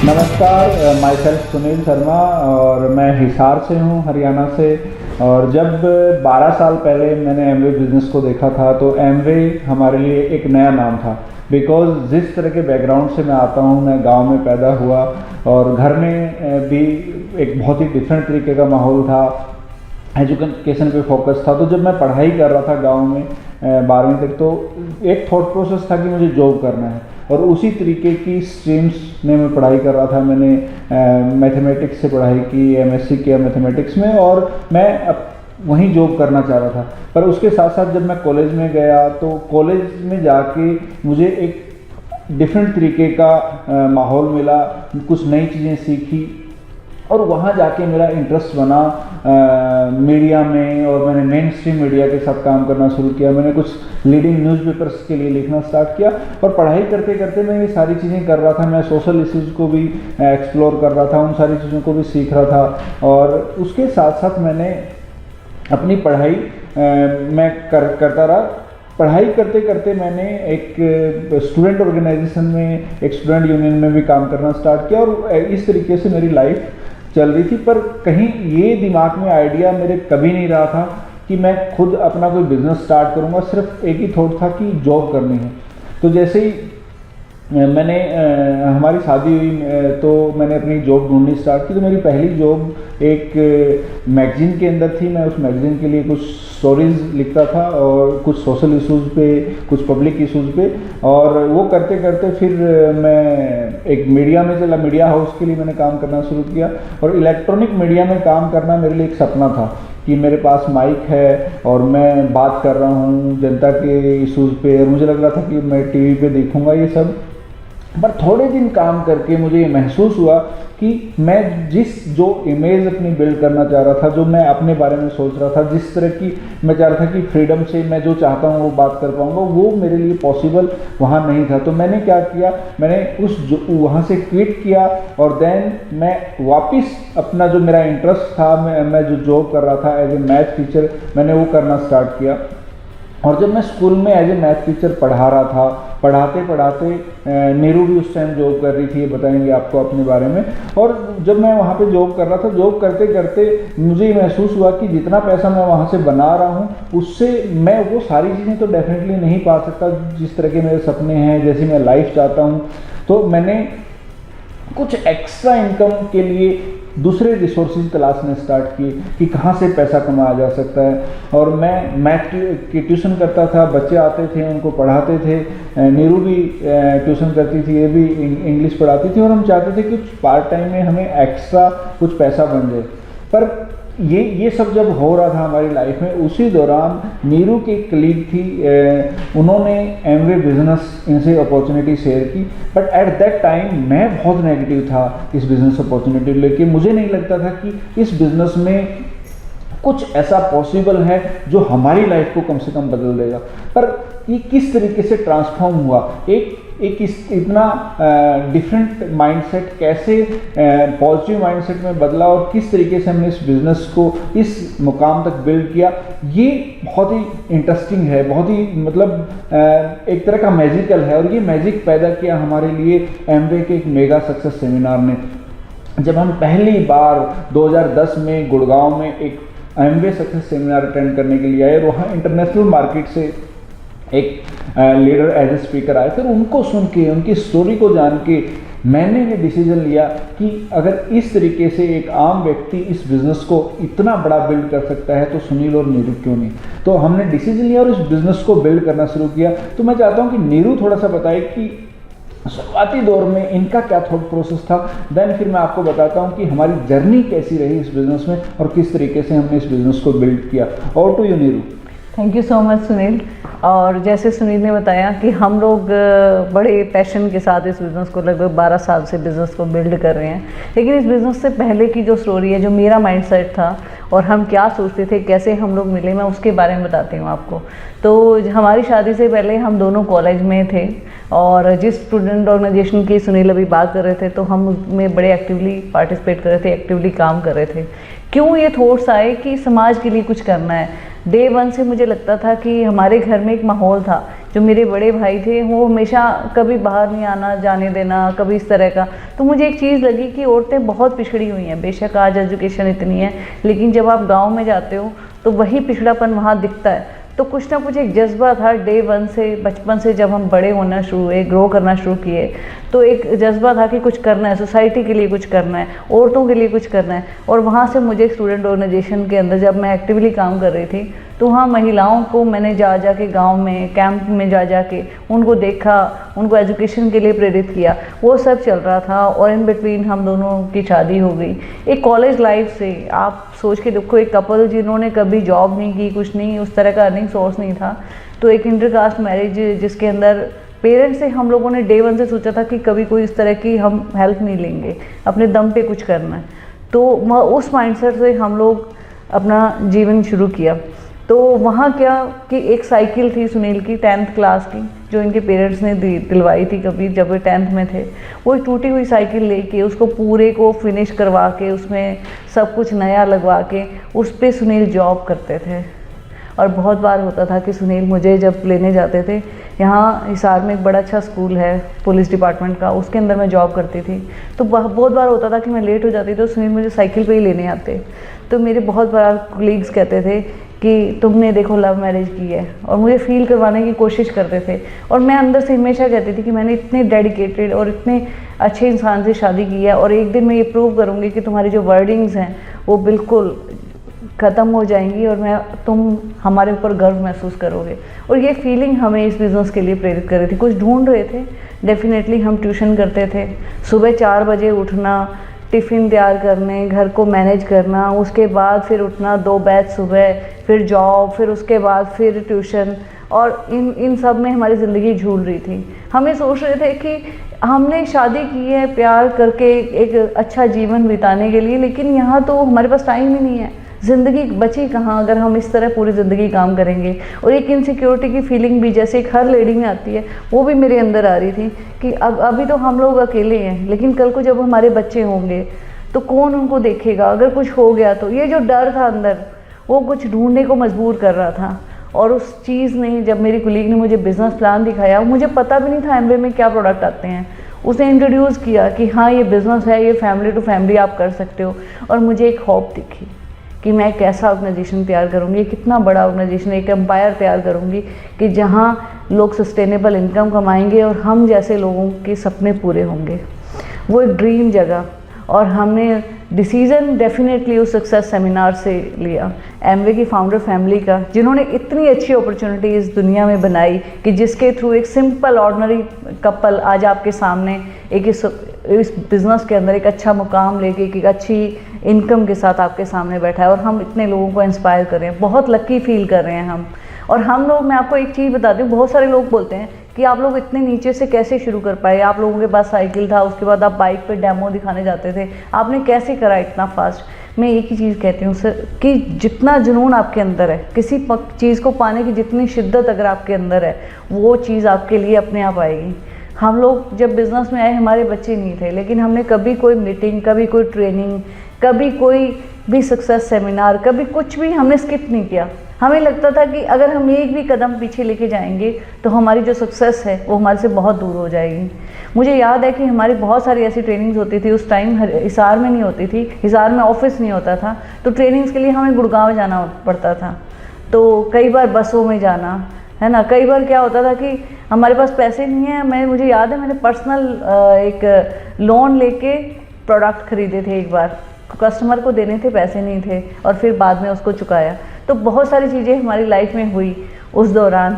नमस्कार, my self Sunil Sharma और मैं हिसार से हूँ, हरियाणा से। और जब 12 साल पहले मैंने एमवे बिज़नेस को देखा था तो एमवे हमारे लिए एक नया नाम था। बिकॉज़ जिस तरह के बैकग्राउंड से मैं आता हूँ, मैं गांव में पैदा हुआ और घर में भी एक बहुत ही डिफरेंट तरीके का माहौल था, एजुकेशन पे फोकस था। तो जब मैं पढ़ाई कर रहा था गांव में 12वीं तक, तो एक थॉट प्रोसेस था कि मुझे जॉब करना है और उसी तरीके की स्ट्रीम्स में मैं पढ़ाई कर रहा था। मैंने मैथमेटिक्स से पढ़ाई की, एमएससी किया मैथमेटिक्स में और मैं अब वहीं जॉब करना चाह रहा था। पर उसके साथ साथ जब मैं कॉलेज में गया तो कॉलेज में जाके मुझे एक डिफरेंट तरीके का माहौल मिला, कुछ नई चीज़ें सीखी और वहाँ जाके मेरा इंटरेस्ट बना मीडिया में और मैंने मेन स्ट्रीम मीडिया के साथ काम करना शुरू किया। मैंने कुछ लीडिंग न्यूज़पेपर्स के लिए लिखना स्टार्ट किया और पढ़ाई करते करते मैं ये सारी चीज़ें कर रहा था। मैं सोशल इश्यूज़ को भी एक्सप्लोर कर रहा था, उन सारी चीज़ों को भी सीख रहा था और उसके साथ साथ मैंने अपनी पढ़ाई मैं करता रहा। पढ़ाई करते करते मैंने एक स्टूडेंट ऑर्गेनाइजेशन में, एक स्टूडेंट यूनियन में भी काम करना स्टार्ट किया और इस तरीके से मेरी लाइफ चल रही थी। पर कहीं ये दिमाग में आइडिया मेरे कभी नहीं रहा था कि मैं खुद अपना कोई बिज़नेस स्टार्ट करूँगा। सिर्फ एक ही थॉट था कि जॉब करनी है। तो जैसे ही मैंने हमारी शादी हुई तो मैंने अपनी जॉब ढूंढनी स्टार्ट की। तो मेरी पहली जॉब एक मैगज़ीन के अंदर थी। मैं उस मैगज़ीन के लिए कुछ स्टोरीज़ लिखता था और कुछ सोशल इश्यूज़ पे, कुछ पब्लिक इश्यूज़ पे, और वो करते करते फिर मैं एक मीडिया में चला। मीडिया हाउस के लिए मैंने काम करना शुरू किया और इलेक्ट्रॉनिक मीडिया में काम करना मेरे लिए एक सपना था कि मेरे पास माइक है और मैं बात कर रहा हूँ जनता के इश्यूज़ पे, और मुझे लग रहा था कि मैं टीवी पे देखूँगा ये सब। पर थोड़े दिन काम करके मुझे ये महसूस हुआ कि मैं जो इमेज अपनी बिल्ड करना चाह रहा था, जो मैं अपने बारे में सोच रहा था, जिस तरह की मैं चाह रहा था कि फ्रीडम से मैं जो चाहता हूँ वो बात कर पाऊँगा, वो मेरे लिए पॉसिबल वहाँ नहीं था। तो मैंने क्या किया, मैंने वहाँ से क्विट किया और देन मैं वापस अपना जो मेरा इंटरेस्ट था, मैं जो जॉब कर रहा था एज ए मैथ टीचर, मैंने वो करना स्टार्ट किया। और जब मैं स्कूल में एज ए मैथ टीचर पढ़ा रहा था, पढ़ाते पढ़ाते नीरू भी उस टाइम जॉब कर रही थी, ये बताएंगे आपको अपने बारे में। और जब मैं वहाँ पे जॉब कर रहा था, जॉब करते करते मुझे महसूस हुआ कि जितना पैसा मैं वहाँ से बना रहा हूँ उससे मैं वो सारी चीज़ें तो डेफिनेटली नहीं पा सकता जिस तरह के मेरे सपने हैं, जैसी मैं लाइफ चाहता हूँ। तो मैंने कुछ एक्स्ट्रा इनकम के लिए दूसरे रिसोर्सेज तलाशने स्टार्ट किए कि कहाँ से पैसा कमाया जा सकता है। और मैं मैथ की ट्यूशन करता था, बच्चे आते थे, उनको पढ़ाते थे। नीरू भी ट्यूशन करती थी, ये भी इंग्लिश पढ़ाती थी और हम चाहते थे कि कुछ पार्ट टाइम में हमें एक्स्ट्रा कुछ पैसा बन जाए। पर ये सब जब हो रहा था हमारी लाइफ में, उसी दौरान नीरू की एक कलीग थी, उन्होंने एमवे बिजनेस इनसे अपॉर्चुनिटी शेयर की। बट एट दैट टाइम मैं बहुत नेगेटिव था इस बिज़नेस अपॉर्चुनिटी लेके। मुझे नहीं लगता था कि इस बिज़नेस में कुछ ऐसा पॉसिबल है जो हमारी लाइफ को कम से कम बदल देगा। पर ये किस तरीके से ट्रांसफॉर्म हुआ, इतना डिफरेंट माइंडसेट कैसे पॉजिटिव माइंडसेट में बदला और किस तरीके से हमने इस बिज़नेस को इस मुकाम तक बिल्ड किया, ये बहुत ही इंटरेस्टिंग है, बहुत ही मतलब एक तरह का मैजिकल है। और ये मैजिक पैदा किया हमारे लिए एमवे के एक मेगा सक्सेस सेमिनार ने। जब हम पहली बार 2010 में गुड़गांव में एक एमवे सक्सेस सेमिनार अटेंड करने के लिए आए, वहाँ इंटरनेशनल मार्केट से एक लीडर एज ए स्पीकर आए थे। उनको सुन के, उनकी स्टोरी को जान के मैंने ये डिसीजन लिया कि अगर इस तरीके से एक आम व्यक्ति इस बिज़नेस को इतना बड़ा बिल्ड कर सकता है तो सुनील और नीरू क्यों नहीं। तो हमने डिसीजन लिया और इस बिज़नेस को बिल्ड करना शुरू किया। तो मैं चाहता हूँ कि नीरू थोड़ा सा बताए कि शुरुआती दौर में इनका क्या थॉट प्रोसेस था, देन फिर मैं आपको बताता हूँ कि हमारी जर्नी कैसी रही इस बिज़नेस में और किस तरीके से हमने इस बिज़नेस को बिल्ड किया। और to you Neeru. Thank you so much Sunil. और जैसे सुनील ने बताया कि हम लोग बड़े पैशन के साथ इस बिज़नेस को लगभग 12 साल से बिज़नेस को बिल्ड कर रहे हैं। लेकिन इस बिज़नेस से पहले की जो स्टोरी है, जो मेरा माइंडसेट था और हम क्या सोचते थे, कैसे हम लोग मिले, मैं उसके बारे में बताती हूँ आपको। तो हमारी शादी से पहले हम दोनों कॉलेज में थे और जिस स्टूडेंट ऑर्गेनाइजेशन की सुनील अभी बात कर रहे थे, तो हम उसमें बड़े एक्टिवली पार्टिसिपेट कर रहे थे, एक्टिवली काम कर रहे थे। क्यों ये थॉट्स आए कि समाज के लिए कुछ करना है। डे वन से मुझे लगता था कि हमारे घर में एक माहौल था जो मेरे बड़े भाई थे वो हमेशा कभी बाहर नहीं आना जाने देना, कभी इस तरह का। तो मुझे एक चीज़ लगी कि औरतें बहुत पिछड़ी हुई हैं, बेशक आज एजुकेशन इतनी है, लेकिन जब आप गाँव में जाते हो तो वही पिछड़ापन वहाँ दिखता है। तो कुछ ना कुछ एक जज्बा था डे वन से, बचपन से जब हम बड़े होना शुरू हुए, ग्रो करना शुरू किए, तो एक जज्बा था कि कुछ करना है, सोसाइटी के लिए कुछ करना है, औरतों के लिए कुछ करना है। और वहाँ से मुझे स्टूडेंट ऑर्गेनाइजेशन के अंदर जब मैं एक्टिवली काम कर रही थी, तो वहाँ महिलाओं को मैंने जा के गांव में कैंप में जा के उनको देखा, उनको एजुकेशन के लिए प्रेरित किया, वो सब चल रहा था। और इन बिटवीन हम दोनों की शादी हो गई। एक कॉलेज लाइफ से आप सोच के देखो, एक कपल जिन्होंने कभी जॉब नहीं की, कुछ नहीं, उस तरह का अर्निंग सोर्स नहीं था, तो एक इंटरकास्ट मैरिज जिसके अंदर पेरेंट्स से हम लोगों ने डे वन से सोचा था कि कभी कोई इस तरह की हम हेल्प नहीं लेंगे, अपने दम पे कुछ करना है। तो उस माइंडसेट से हम लोग अपना जीवन शुरू किया। तो वहाँ क्या कि एक साइकिल थी सुनील की 10th क्लास की, जो इनके पेरेंट्स ने दिलवाई थी कभी जब वे 10th में थे। वो एक टूटी हुई साइकिल लेके उसको पूरे को फिनिश करवा के उसमें सब कुछ नया लगवा के उस पर सुनील जॉब करते थे। और बहुत बार होता था कि सुनील मुझे जब लेने जाते थे, यहाँ हिसार में एक बड़ा अच्छा स्कूल है पुलिस डिपार्टमेंट का, उसके अंदर मैं जॉब करती थी, तो बहुत बार होता था कि मैं लेट हो जाती तो सुनील मुझे साइकिल पे ही लेने आते। तो मेरे बहुत बार कोलीग्स कहते थे कि तुमने देखो लव मैरिज की है, और मुझे फील करवाने की कोशिश करते थे। और मैं अंदर से हमेशा कहती थी कि मैंने इतने डेडिकेटेड और इतने अच्छे इंसान से शादी की है, और एक दिन मैं ये प्रूव करूँगी कि तुम्हारी जो वर्डिंग्स हैं वो बिल्कुल ख़त्म हो जाएंगी और तुम हमारे ऊपर गर्व महसूस करोगे। और ये फीलिंग हमें इस बिज़नेस के लिए प्रेरित कर रही थी। कुछ ढूंढ रहे थे, डेफिनेटली हम ट्यूशन करते थे, सुबह 4 बजे उठना, टिफ़िन तैयार करने, घर को मैनेज करना, उसके बाद फिर उठना, 2 बैच सुबह, फिर जॉब, फिर उसके बाद फिर ट्यूशन, और इन सब में हमारी ज़िंदगी झूल रही थी। हम ये सोच रहे थे कि हमने शादी की है प्यार करके एक अच्छा जीवन बिताने के लिए, लेकिन यहाँ तो हमारे पास टाइम ही नहीं है, ज़िंदगी बची कहाँ अगर हम इस तरह पूरी ज़िंदगी काम करेंगे। और एक इनसिक्योरिटी की फीलिंग भी जैसे एक हर लेडी में आती है, वो भी मेरे अंदर आ रही थी कि अभी तो हम लोग अकेले हैं, लेकिन कल को जब हमारे बच्चे होंगे तो कौन उनको देखेगा, अगर कुछ हो गया तो। ये जो डर था अंदर, वो कुछ ढूंढने को मजबूर कर रहा था। और उस चीज़ ने, जब मेरी कुलीग ने मुझे बिज़नेस प्लान दिखाया, मुझे पता भी नहीं था एमवे में क्या प्रोडक्ट आते हैं, उसने इंट्रोड्यूस किया कि हाँ ये बिज़नेस है, ये फैमिली टू फैमिली आप कर सकते हो। और मुझे एक होप दिखी कि मैं कैसा ऑर्गेनाइजेशन तैयार करूँगी, कितना बड़ा ऑर्गेनाइजेशन, एक एम्पायर तैयार करूँगी कि जहाँ लोग सस्टेनेबल इनकम कमाएंगे और हम जैसे लोगों के सपने पूरे होंगे। वो एक ड्रीम जगह। और हमने डिसीज़न डेफिनेटली उस सक्सेस सेमिनार से लिया, एमवे की फाउंडर फैमिली का, जिन्होंने इतनी अच्छी अपॉर्चुनिटी इस दुनिया में बनाई कि जिसके थ्रू एक सिंपल ऑर्डिनरी कपल आज आपके सामने एक इस बिज़नेस के अंदर एक अच्छा मुकाम लेके एक अच्छी इनकम के साथ आपके सामने बैठा है। और हम इतने लोगों को इंस्पायर कर रहे हैं, बहुत लकी फील कर रहे हैं हम। और हम लोग, मैं आपको एक चीज़ बताती हूँ, बहुत सारे लोग बोलते हैं कि आप लोग इतने नीचे से कैसे शुरू कर पाए, आप लोगों के पास साइकिल था, उसके बाद आप बाइक पे डेमो दिखाने जाते थे, आपने कैसे करा इतना फास्ट। मैं एक ही चीज़ कहती हूँ सर कि जितना जुनून आपके अंदर है, किसी चीज़ को पाने की जितनी शिद्दत अगर आपके अंदर है, वो चीज़ आपके लिए अपने आप आएगी। हम लोग जब बिज़नेस में आए, हमारे बच्चे नहीं थे, लेकिन हमने कभी कोई मीटिंग, कभी कोई ट्रेनिंग, कभी कोई भी सक्सेस सेमिनार, कभी कुछ भी हमने स्किप नहीं किया। हमें लगता था कि अगर हम एक भी कदम पीछे लेके जाएंगे तो हमारी जो सक्सेस है वो हमारे से बहुत दूर हो जाएगी। मुझे याद है कि हमारी बहुत सारी ऐसी ट्रेनिंग्स होती थी, उस टाइम हिसार में नहीं होती थी, हिसार में ऑफिस नहीं होता था, तो ट्रेनिंग्स के लिए हमें गुड़गांव जाना पड़ता था। तो कई बार बसों में जाना, है ना, कई बार क्या होता था कि हमारे पास पैसे नहीं है। मुझे याद है मैंने पर्सनल एक लोन लेके प्रोडक्ट खरीदे थे, एक बार कस्टमर को देने थे, पैसे नहीं थे, और फिर बाद में उसको चुकाया। तो बहुत सारी चीज़ें हमारी लाइफ में हुई उस दौरान,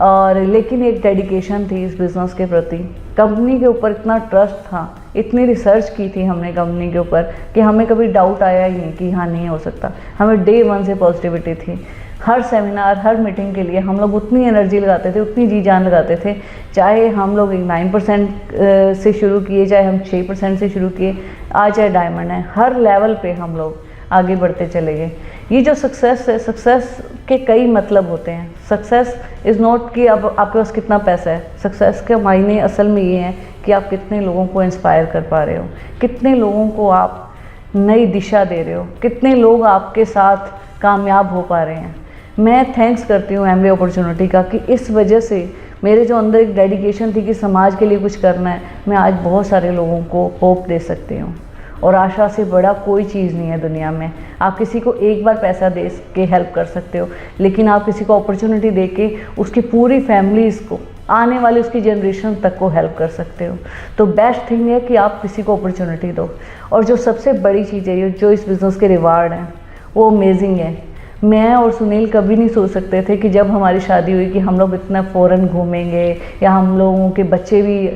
और लेकिन एक डेडिकेशन थी इस बिज़नेस के प्रति। कंपनी के ऊपर इतना ट्रस्ट था, इतनी रिसर्च की थी हमने कंपनी के ऊपर कि हमें कभी डाउट आया ही नहीं कि हाँ नहीं हो सकता। हमें डे वन से पॉजिटिविटी थी। हर सेमिनार, हर मीटिंग के लिए हम लोग उतनी एनर्जी लगाते थे, उतनी जी जान लगाते थे, चाहे हम लोग 9% से शुरू किए, चाहे हम 6% से शुरू किए, आज चाहे डायमंड है, हर लेवल पे हम लोग आगे बढ़ते चले गए। ये जो सक्सेस है, सक्सेस के कई मतलब होते हैं। सक्सेस इज़ नॉट कि अब आपके पास कितना पैसा है, सक्सेस के मायने असल में ये हैं कि आप कितने लोगों को इंस्पायर कर पा रहे हो, कितने लोगों को आप नई दिशा दे रहे हो, कितने लोग आपके साथ कामयाब हो पा रहे हैं। मैं थैंक्स करती हूँ एमवे अपॉर्चुनिटी का कि इस वजह से मेरे जो अंदर एक डेडिकेशन थी कि समाज के लिए कुछ करना है, मैं आज बहुत सारे लोगों को होप दे सकती हूँ। और आशा से बड़ा कोई चीज़ नहीं है दुनिया में। आप किसी को एक बार पैसा दे के हेल्प कर सकते हो, लेकिन आप किसी को अपॉर्चुनिटी दे के उसकी पूरी फैमिलीज़ को, आने वाली उसकी जनरेशन तक को हेल्प कर सकते हो। तो बेस्ट थिंग है कि आप किसी को अपॉर्चुनिटी दो। और जो सबसे बड़ी चीज़ है, जो इस बिज़नेस के रिवार्ड हैं, वो अमेजिंग है। मैं और सुनील कभी नहीं सोच सकते थे कि जब हमारी शादी हुई कि हम लोग इतना फ़ॉरेन घूमेंगे या हम लोगों के बच्चे भी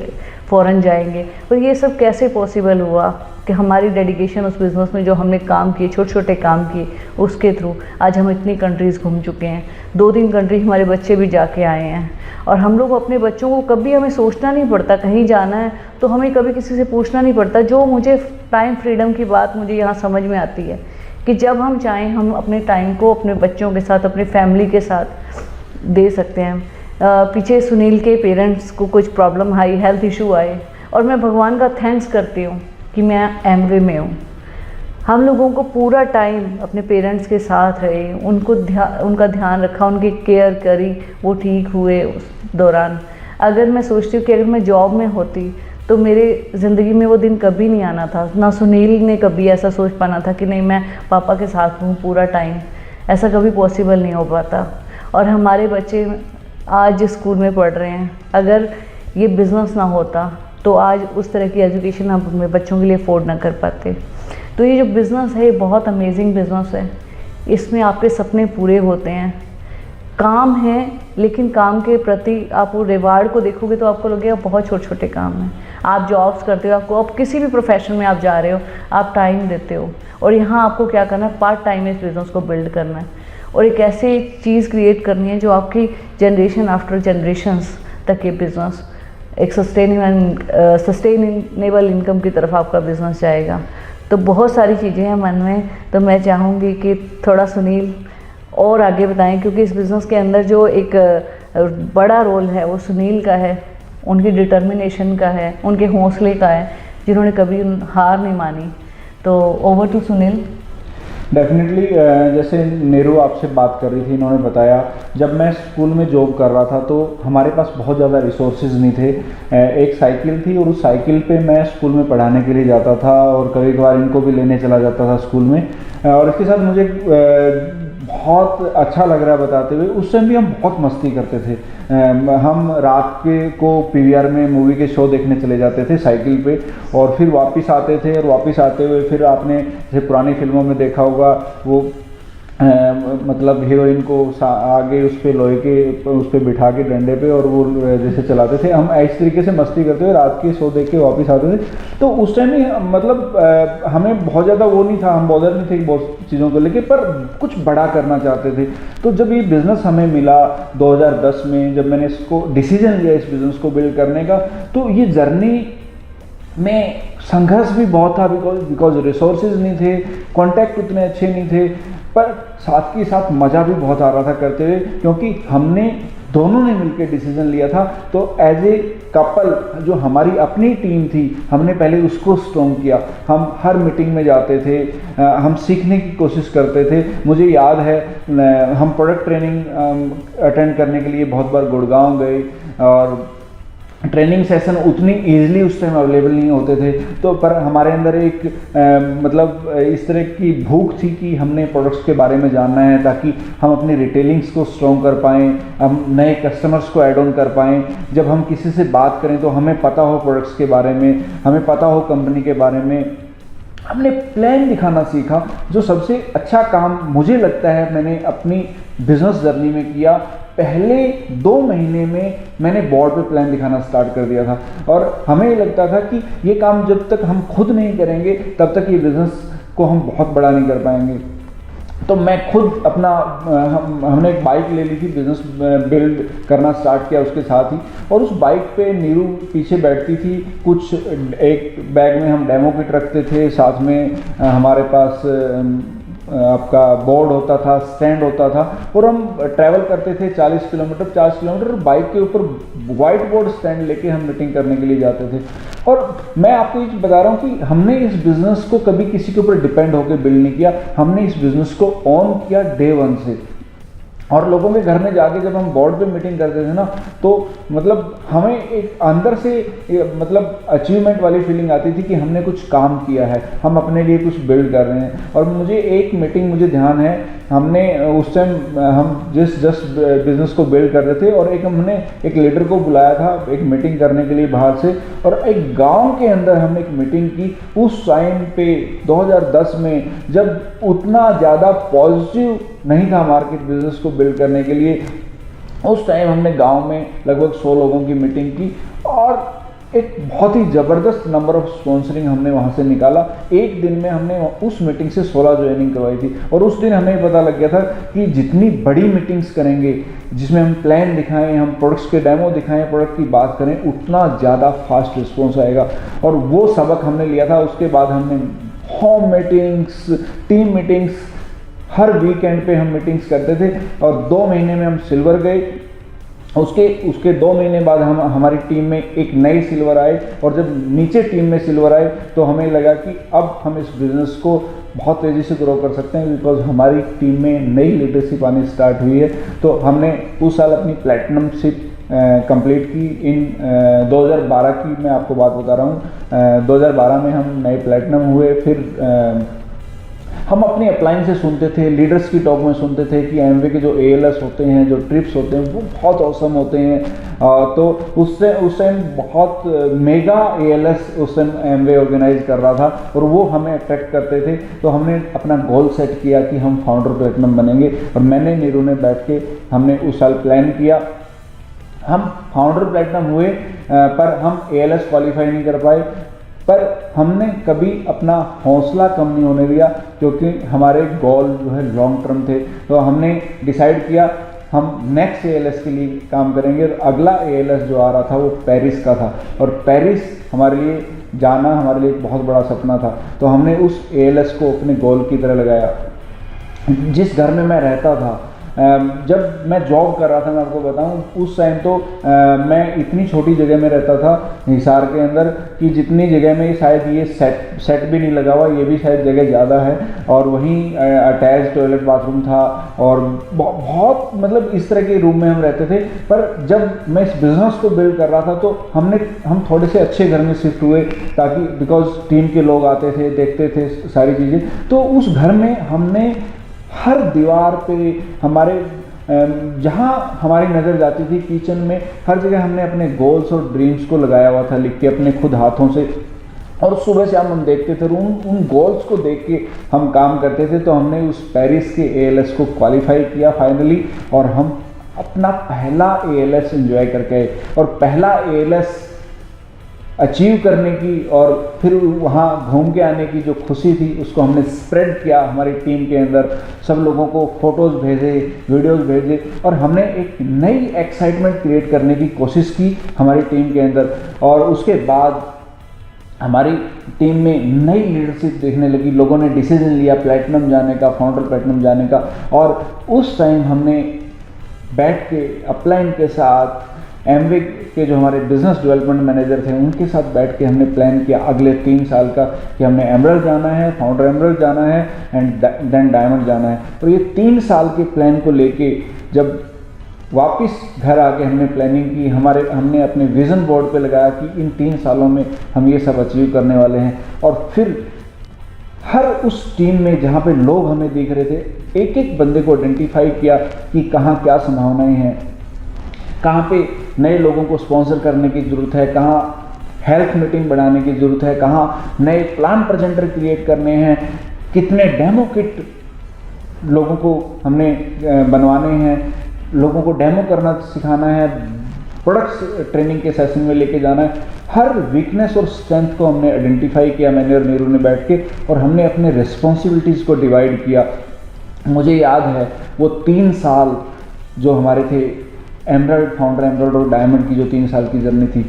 फ़ॉरेन जाएंगे। और ये सब कैसे पॉसिबल हुआ कि हमारी डेडिकेशन उस बिज़नेस में जो हमने काम किए, छोटे छोटे काम किए, उसके थ्रू आज हम इतनी कंट्रीज़ घूम चुके हैं। 2-3 कंट्री हमारे बच्चे भी जाके आए हैं। और हम लोग अपने बच्चों को कभी, हमें सोचना नहीं पड़ता कहीं जाना है तो हमें कभी किसी से पूछना नहीं पड़ता। जो मुझे टाइम फ्रीडम की बात मुझे यहाँ समझ में आती है कि जब हम चाहें हम अपने टाइम को अपने बच्चों के साथ, अपनी फैमिली के साथ दे सकते हैं। पीछे सुनील के पेरेंट्स को कुछ प्रॉब्लम आई, हेल्थ इशू आए, और मैं भगवान का थैंक्स करती हूँ कि मैं एमवे में हूँ। हम लोगों को पूरा टाइम अपने पेरेंट्स के साथ रहे, उनका ध्यान रखा, उनकी केयर करी, वो ठीक हुए उस दौरान। अगर मैं सोचती हूँ कि अगर मैं जॉब में होती तो मेरे ज़िंदगी में वो दिन कभी नहीं आना था। ना सुनील ने कभी ऐसा सोच पाना था कि नहीं मैं पापा के साथ हूँ पूरा टाइम, ऐसा कभी पॉसिबल नहीं हो पाता। और हमारे बच्चे आज जिस स्कूल में पढ़ रहे हैं, अगर ये बिज़नेस ना होता तो आज उस तरह की एजुकेशन हम अपने बच्चों के लिए अफोर्ड ना कर पाते। तो ये जो बिज़नेस है, ये बहुत अमेजिंग बिज़नेस है। इसमें आपके सपने पूरे होते हैं। काम है, लेकिन काम के प्रति आप वो रिवार्ड को देखोगे तो आपको लगेगा बहुत छोटे छोटे काम हैं। आप जॉब्स करते हो, आपको आप किसी भी प्रोफेशन में आप जा रहे हो, आप टाइम देते हो, और यहाँ आपको क्या करना है, पार्ट टाइम इस बिज़नेस को बिल्ड करना है और एक ऐसी चीज़ क्रिएट करनी है जो आपकी जनरेशन आफ्टर जनरेशन्स तक ये बिज़नेस एक सस्टेनेबल इनकम की तरफ आपका बिज़नेस जाएगा। तो बहुत सारी चीज़ें हैं मन में। तो मैं चाहूँगी कि थोड़ा सुनील और आगे बताएं, क्योंकि इस बिज़नेस के अंदर जो एक बड़ा रोल है वो सुनील का है, उनकी डिटर्मिनेशन का है, उनके हौसले का है, जिन्होंने कभी हार नहीं मानी। तो ओवर टू सुनील। डेफिनेटली जैसे नीरू आपसे बात कर रही थी, इन्होंने बताया जब मैं स्कूल में जॉब कर रहा था तो हमारे पास बहुत ज़्यादा रिसोर्सेज नहीं थे। एक साइकिल थी और उस साइकिल पे मैं स्कूल में पढ़ाने के लिए जाता था और कभी कभार इनको भी लेने चला जाता था स्कूल में। और इसके साथ मुझे बहुत अच्छा लग रहा है बताते हुए, उस टाइम भी हम बहुत मस्ती करते थे। हम रात को पीवीआर में मूवी के शो देखने चले जाते थे साइकिल पे, और फिर वापस आते थे, और वापस आते हुए फिर आपने जैसे पुरानी फिल्मों में देखा होगा वो मतलब हीरोइन को आगे उस पर लोहे के उस पर बिठा के डंडे पे और वो जैसे चलाते थे। हम इस तरीके से मस्ती करते हुए रात के शो देख के वापस आते थे। तो उस टाइम ही मतलब हमें बहुत ज़्यादा वो नहीं था, हम बॉदर नहीं थे बहुत चीज़ों को लेके, पर कुछ बड़ा करना चाहते थे। तो जब ये बिज़नेस हमें मिला 2010 में, जब मैंने इसको डिसीजन लिया इस बिज़नेस को बिल्ड करने का, तो ये जर्नी में संघर्ष भी बहुत था, बिकॉज रिसोर्सेज नहीं थे, कॉन्टैक्ट उतने अच्छे नहीं थे, पर साथ के साथ मज़ा भी बहुत आ रहा था करते हुए, क्योंकि हमने दोनों ने मिलकर डिसीजन लिया था। तो एज ए कपल जो हमारी अपनी टीम थी, हमने पहले उसको स्ट्रॉन्ग किया। हम हर मीटिंग में जाते थे, हम सीखने की कोशिश करते थे। मुझे याद है हम प्रोडक्ट ट्रेनिंग अटेंड करने के लिए बहुत बार गुड़गांव गए, और ट्रेनिंग सेशन उतनी ईजिली उस टाइम अवेलेबल नहीं होते थे। तो पर हमारे अंदर एक मतलब इस तरह की भूख थी कि हमने प्रोडक्ट्स के बारे में जानना है, ताकि हम अपनी रिटेलिंग्स को स्ट्रॉन्ग कर पाएँ, हम नए कस्टमर्स को ऐड ऑन कर पाएँ। जब हम किसी से बात करें तो हमें पता हो प्रोडक्ट्स के बारे में, हमें पता हो कंपनी के बारे में। हमने प्लान दिखाना सीखा। जो सबसे अच्छा काम मुझे लगता है मैंने अपनी बिजनेस जर्नी में किया, पहले 2 महीने में मैंने बोर्ड पे प्लान दिखाना स्टार्ट कर दिया था। और हमें ये लगता था कि ये काम जब तक हम खुद नहीं करेंगे तब तक ये बिज़नेस को हम बहुत बड़ा नहीं कर पाएंगे। तो मैं खुद अपना हमने एक बाइक ले ली थी, बिज़नेस बिल्ड करना स्टार्ट किया उसके साथ ही। और उस बाइक पे नीरू पीछे बैठती थी, कुछ एक बैग में हम डेमो किट रखते थे, साथ में हमारे पास आपका बोर्ड होता था, स्टैंड होता था, और हम ट्रैवल करते थे 40 किलोमीटर बाइक के ऊपर वाइट बोर्ड स्टैंड लेके हम मीटिंग करने के लिए जाते थे। और मैं आपको ये बता रहा हूँ कि हमने इस बिज़नेस को कभी किसी के ऊपर डिपेंड होकर बिल्ड नहीं किया, हमने इस बिज़नेस को ऑन किया डे 1 से। और लोगों के घर में जाके जब हम बोर्ड पे मीटिंग करते थे ना, तो मतलब हमें एक अंदर से मतलब अचीवमेंट वाली फीलिंग आती थी कि हमने कुछ काम किया है, हम अपने लिए कुछ बिल्ड कर रहे हैं। और मुझे एक मीटिंग मुझे ध्यान है, हमने उस टाइम हम जस्ट बिजनेस को बिल्ड कर रहे थे और हमने एक लीडर को बुलाया था एक मीटिंग करने के लिए बाहर से, और एक गांव के अंदर हमने एक मीटिंग की। उस टाइम पे 2010 में जब उतना ज़्यादा पॉजिटिव नहीं था मार्केट बिजनेस को बिल्ड करने के लिए, उस टाइम हमने गांव में लगभग 100 लोगों की मीटिंग की और एक बहुत ही ज़बरदस्त नंबर ऑफ स्पॉन्सरिंग हमने वहाँ से निकाला। एक दिन में हमने उस मीटिंग से 16 ज्वाइनिंग करवाई थी। और उस दिन हमें पता लग गया था कि जितनी बड़ी मीटिंग्स करेंगे, जिसमें हम प्लान दिखाएं, हम प्रोडक्ट्स के डेमो दिखाएं, प्रोडक्ट की बात करें, उतना ज़्यादा फास्ट रिस्पॉन्स आएगा। और वो सबक हमने लिया था। उसके बाद हमने होम मीटिंग्स, टीम मीटिंग्स, हर वीकेंड पे हम मीटिंग्स करते थे और 2 महीने में हम सिल्वर गए। उसके 2 महीने बाद हमारी टीम में एक नई सिल्वर आए, और जब नीचे टीम में सिल्वर आए तो हमें लगा कि अब हम इस बिज़नेस को बहुत तेज़ी से ग्रो कर सकते हैं, बिकॉज हमारी टीम में नई लीडरशिप आनी स्टार्ट हुई है। तो हमने उस साल अपनी प्लेटिनमशिप कंप्लीट की। इन 2012 की मैं आपको बात बता रहा हूँ। 2012 में हम नए प्लेटिनम हुए। फिर हम अपने अपलाइन से सुनते थे, लीडर्स की टॉक में सुनते थे कि एमवे के जो ALS होते हैं, जो ट्रिप्स होते हैं, वो बहुत औसम होते हैं। तो उस टाइम बहुत मेगा ALS उस टाइम एमवे ऑर्गेनाइज कर रहा था और वो हमें अट्रैक्ट करते थे। तो हमने अपना गोल सेट किया कि हम फाउंडर प्लेटिनम बनेंगे, और मैंने नीरू ने बैठ के हमने उस साल प्लान किया। हम फाउंडर प्लेटिनम हुए, पर हम ALS क्वालिफाई नहीं कर पाए। पर हमने कभी अपना हौसला कम नहीं होने दिया, क्योंकि हमारे गोल जो है लॉन्ग टर्म थे। तो हमने डिसाइड किया हम नेक्स्ट ALS के लिए काम करेंगे। और अगला ALS जो आ रहा था वो पेरिस का था, और पेरिस हमारे लिए जाना हमारे लिए एक बहुत बड़ा सपना था। तो हमने उस ALS को अपने गोल की तरह लगाया। जिस घर में मैं रहता था, जब मैं जॉब कर रहा था, मैं आपको बताऊं, उस टाइम तो मैं इतनी छोटी जगह में रहता था हिसार के अंदर, कि जितनी जगह में शायद ये सेट भी नहीं लगा हुआ, ये भी शायद जगह ज़्यादा है। और वहीं अटैच टॉयलेट बाथरूम था, और बहुत मतलब इस तरह के रूम में हम रहते थे। पर जब मैं इस बिज़नेस को बिल्ड कर रहा था, तो हम थोड़े से अच्छे घर में शिफ्ट हुए, ताकि बिकॉज टीम के लोग आते थे, देखते थे सारी चीज़ें। तो उस घर में हमने हर दीवार पे हमारे जहाँ हमारी नज़र जाती थी, किचन में, हर जगह हमने अपने गोल्स और ड्रीम्स को लगाया हुआ था लिख के अपने खुद हाथों से। और सुबह शाम हम देखते थे, उन गोल्स को देख के हम काम करते थे। तो हमने उस पेरिस के ALS को क्वालिफाई किया फाइनली, और हम अपना पहला ALS एंजॉय करके आए। और पहला ALS अचीव करने की और फिर वहाँ घूम के आने की जो खुशी थी, उसको हमने स्प्रेड किया हमारी टीम के अंदर। सब लोगों को फ़ोटोज़ भेजे, वीडियोज़ भेजे, और हमने एक नई एक्साइटमेंट क्रिएट करने की कोशिश की हमारी टीम के अंदर। और उसके बाद हमारी टीम में नई लीडरशिप देखने लगी। लोगों ने डिसीजन लिया प्लेटिनम जाने का, फाउंडर प्लेटिनम जाने का। और उस टाइम हमने बैठ के अपलाइन के साथ, एमवे के जो हमारे बिजनेस डेवलपमेंट मैनेजर थे, उनके साथ बैठ के हमने प्लान किया अगले 3 साल का, कि हमने एमरल्ड जाना है, फाउंडर एमरल्ड जाना है, एंड देन डायमंड जाना है। और ये 3 साल के प्लान को लेके जब वापस घर आके हमने प्लानिंग की, हमने अपने विज़न बोर्ड पे लगाया कि इन 3 सालों में हम ये सब अचीव करने वाले हैं। और फिर हर उस टीम में जहाँ पे लोग हमें देख रहे थे, एक एक बंदे को आइडेंटिफाई किया कि कहाँ क्या संभावनाएं हैं, कहाँ पे नए लोगों को स्पॉन्सर करने की ज़रूरत है, कहाँ हेल्थ मीटिंग बढ़ाने की ज़रूरत है, कहाँ नए प्लान प्रेजेंटर क्रिएट करने हैं, कितने डेमो किट लोगों को हमने बनवाने हैं, लोगों को डेमो करना सिखाना है, प्रोडक्ट्स ट्रेनिंग के सेशन में लेके जाना है। हर वीकनेस और स्ट्रेंथ को हमने आइडेंटिफाई किया, मैंने और नीरू ने बैठ के, और हमने अपने रिस्पॉन्सिबिलिटीज़ को डिवाइड किया। मुझे याद है वो 3 साल जो हमारे थे, एमरल्ड, फाउंडर एमरल्ड और डायमंड की जो 3 साल की जर्नी थी,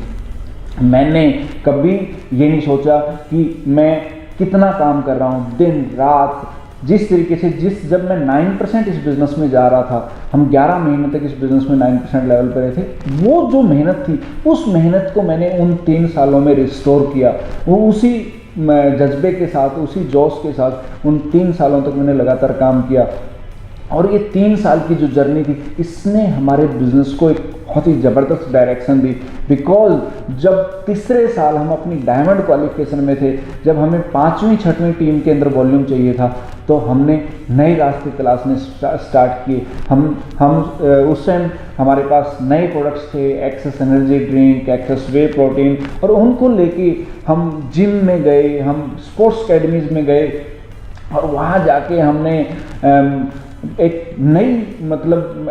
मैंने कभी ये नहीं सोचा कि मैं कितना काम कर रहा हूँ दिन रात। जिस तरीके से जब मैं 9% इस बिज़नेस में जा रहा था, हम 11 महीने तक इस बिज़नेस में 9% लेवल पर रहे थे, वो जो मेहनत थी, उस मेहनत को मैंने उन 3 सालों में रिस्टोर किया। वो उसी जज्बे के साथ, उसी जोश के साथ उन 3 सालों तक मैंने लगातार काम किया। और ये 3 साल की जो जर्नी थी, इसने हमारे बिजनेस को एक बहुत ही ज़बरदस्त डायरेक्शन दी। बिकॉज जब तीसरे साल हम अपनी डायमंड क्वालिफिकेशन में थे, जब हमें 5वीं 6वीं टीम के अंदर वॉल्यूम चाहिए था, तो हमने नए रास्ते तलाशने स्टार्ट किए। हम उस टाइम हमारे पास नए प्रोडक्ट्स थे, एक्सेस एनर्जी ड्रिंक, एक्सेस वे प्रोटीन, और उनको लेके हम जिम में गए, हम स्पोर्ट्स अकेडमीज़ में गए, और वहाँ जाके हमने एक नई मतलब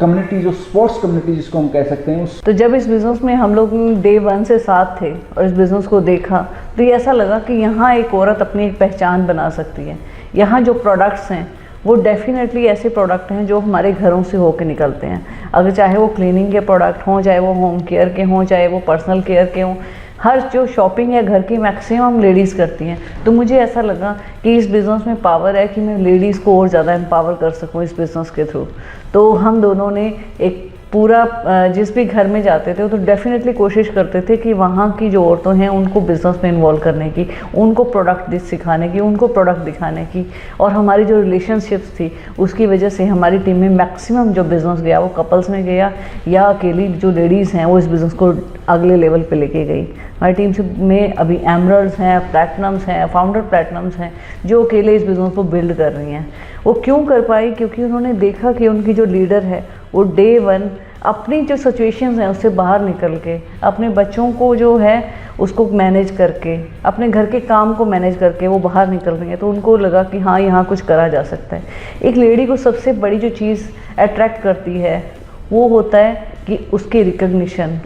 कम्युनिटी, जो स्पोर्ट्स कम्युनिटी जिसको हम कह सकते हैं, उस तो जब इस बिज़नेस में हम लोग डे 1 से साथ थे और इस बिज़नेस को देखा, तो ये ऐसा लगा कि यहाँ एक औरत अपनी एक पहचान बना सकती है। यहाँ जो प्रोडक्ट्स हैं वो डेफिनेटली ऐसे प्रोडक्ट हैं जो हमारे घरों से होकर निकलते हैं। अगर चाहे वो क्लीनिंग के प्रोडक्ट हों, चाहे वो होम केयर के हों, चाहे वो पर्सनल केयर के हों, हर जो शॉपिंग है घर की मैक्सिमम लेडीज़ करती हैं। तो मुझे ऐसा लगा कि इस बिज़नेस में पावर है कि मैं लेडीज़ को और ज़्यादा एम्पावर कर सकूं इस बिज़नेस के थ्रू। तो हम दोनों ने एक पूरा जिस भी घर में जाते थे तो डेफिनेटली कोशिश करते थे कि वहाँ की जो औरतें हैं उनको बिज़नेस में इन्वॉल्व करने की, उनको प्रोडक्ट सिखाने की, उनको प्रोडक्ट दिखाने की। और हमारी जो रिलेशनशिप्स थी उसकी वजह से हमारी टीम में मैक्सिमम जो बिज़नेस गया वो कपल्स में गया, या अकेली जो लेडीज़ हैं वो इस बिज़नेस को अगले लेवल पे लेके गई। हमारी टीम से में अभी एमरल्ड्स हैं, प्लैटिनम्स हैं, फाउंडर प्लैटिनम्स हैं, जो अकेले इस बिज़नेस को बिल्ड कर रही हैं। वो क्यों कर पाई? क्योंकि उन्होंने देखा कि उनकी जो लीडर है वो डे 1 अपनी जो सिचुएशंस हैं उससे बाहर निकल के, अपने बच्चों को जो है उसको मैनेज करके, अपने घर के काम को मैनेज करके वो बाहर निकल रही हैं। तो उनको लगा कि हाँ, यहाँ कुछ करा जा सकता है। एक लेडी को सबसे बड़ी जो चीज़ अट्रैक्ट करती है वो होता है कि उसकी रिकग्निशन।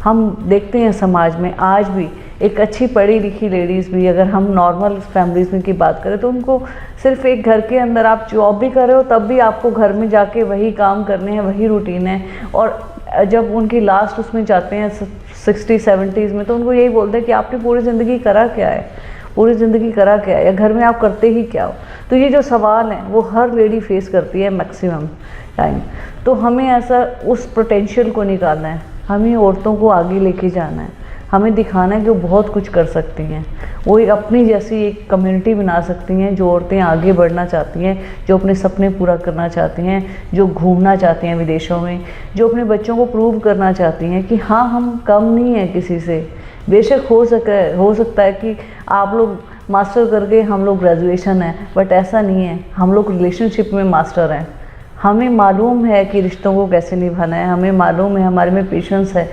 हम देखते हैं समाज में आज भी एक अच्छी पढ़ी लिखी लेडीज़ भी, अगर हम नॉर्मल फैमिलीज़ में की बात करें, तो उनको सिर्फ एक घर के अंदर आप जॉब भी कर रहे हो तब भी आपको घर में जाके वही काम करने हैं, वही रूटीन है। और जब उनकी लास्ट उसमें जाते हैं 60-70s में, तो उनको यही बोलते हैं कि आपने पूरी ज़िंदगी करा क्या है, पूरी ज़िंदगी करा क्या है, या घर में आप करते ही क्या हो। तो ये जो सवाल हैं वो हर लेडी फेस करती है मैक्सिमम टाइम। तो हमें ऐसा उस पोटेंशियल को निकालना है, हमें औरतों को आगे लेके जाना है, हमें दिखाना है कि वो बहुत कुछ कर सकती हैं। वो एक अपनी जैसी एक कम्युनिटी बना सकती हैं, जो औरतें आगे बढ़ना चाहती हैं, जो अपने सपने पूरा करना चाहती हैं, जो घूमना चाहती हैं विदेशों में, जो अपने बच्चों को प्रूव करना चाहती हैं कि हाँ, हम कम नहीं हैं किसी से। बेशक हो सकता है कि आप लोग मास्टर करके हम लोग ग्रेजुएशन है, बट ऐसा नहीं है। हम लोग रिलेशनशिप में मास्टर हैं। हमें मालूम है कि रिश्तों को कैसे निभाना है, हमें मालूम है, हमारे में पेशेंस है।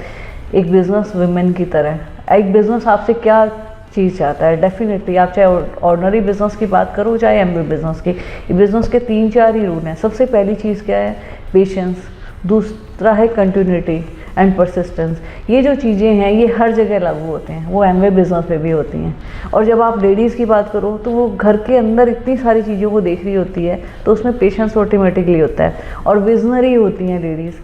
एक बिज़नेस वुमेन की तरह एक बिज़नेस आपसे क्या चीज़ चाहता है। डेफिनेटली आप चाहे ऑर्डिनरी बिज़नेस की बात करो, चाहे एमबी बिज़नेस की, बिज़नेस के 3-4 ही रूल हैं। सबसे पहली चीज़ क्या है? पेशेंस। दूसरा है कंटिन्यूटी एंड परसिस्टेंस। ये जो चीज़ें हैं ये हर जगह लागू होते हैं, वो एमवे बिज़नेस पे भी होती हैं। और जब आप लेडीज़ की बात करो तो वो घर के अंदर इतनी सारी चीज़ों को देख रही होती है, तो उसमें पेशेंस ऑटोमेटिकली होता है। और विजनरी होती हैं लेडीज़।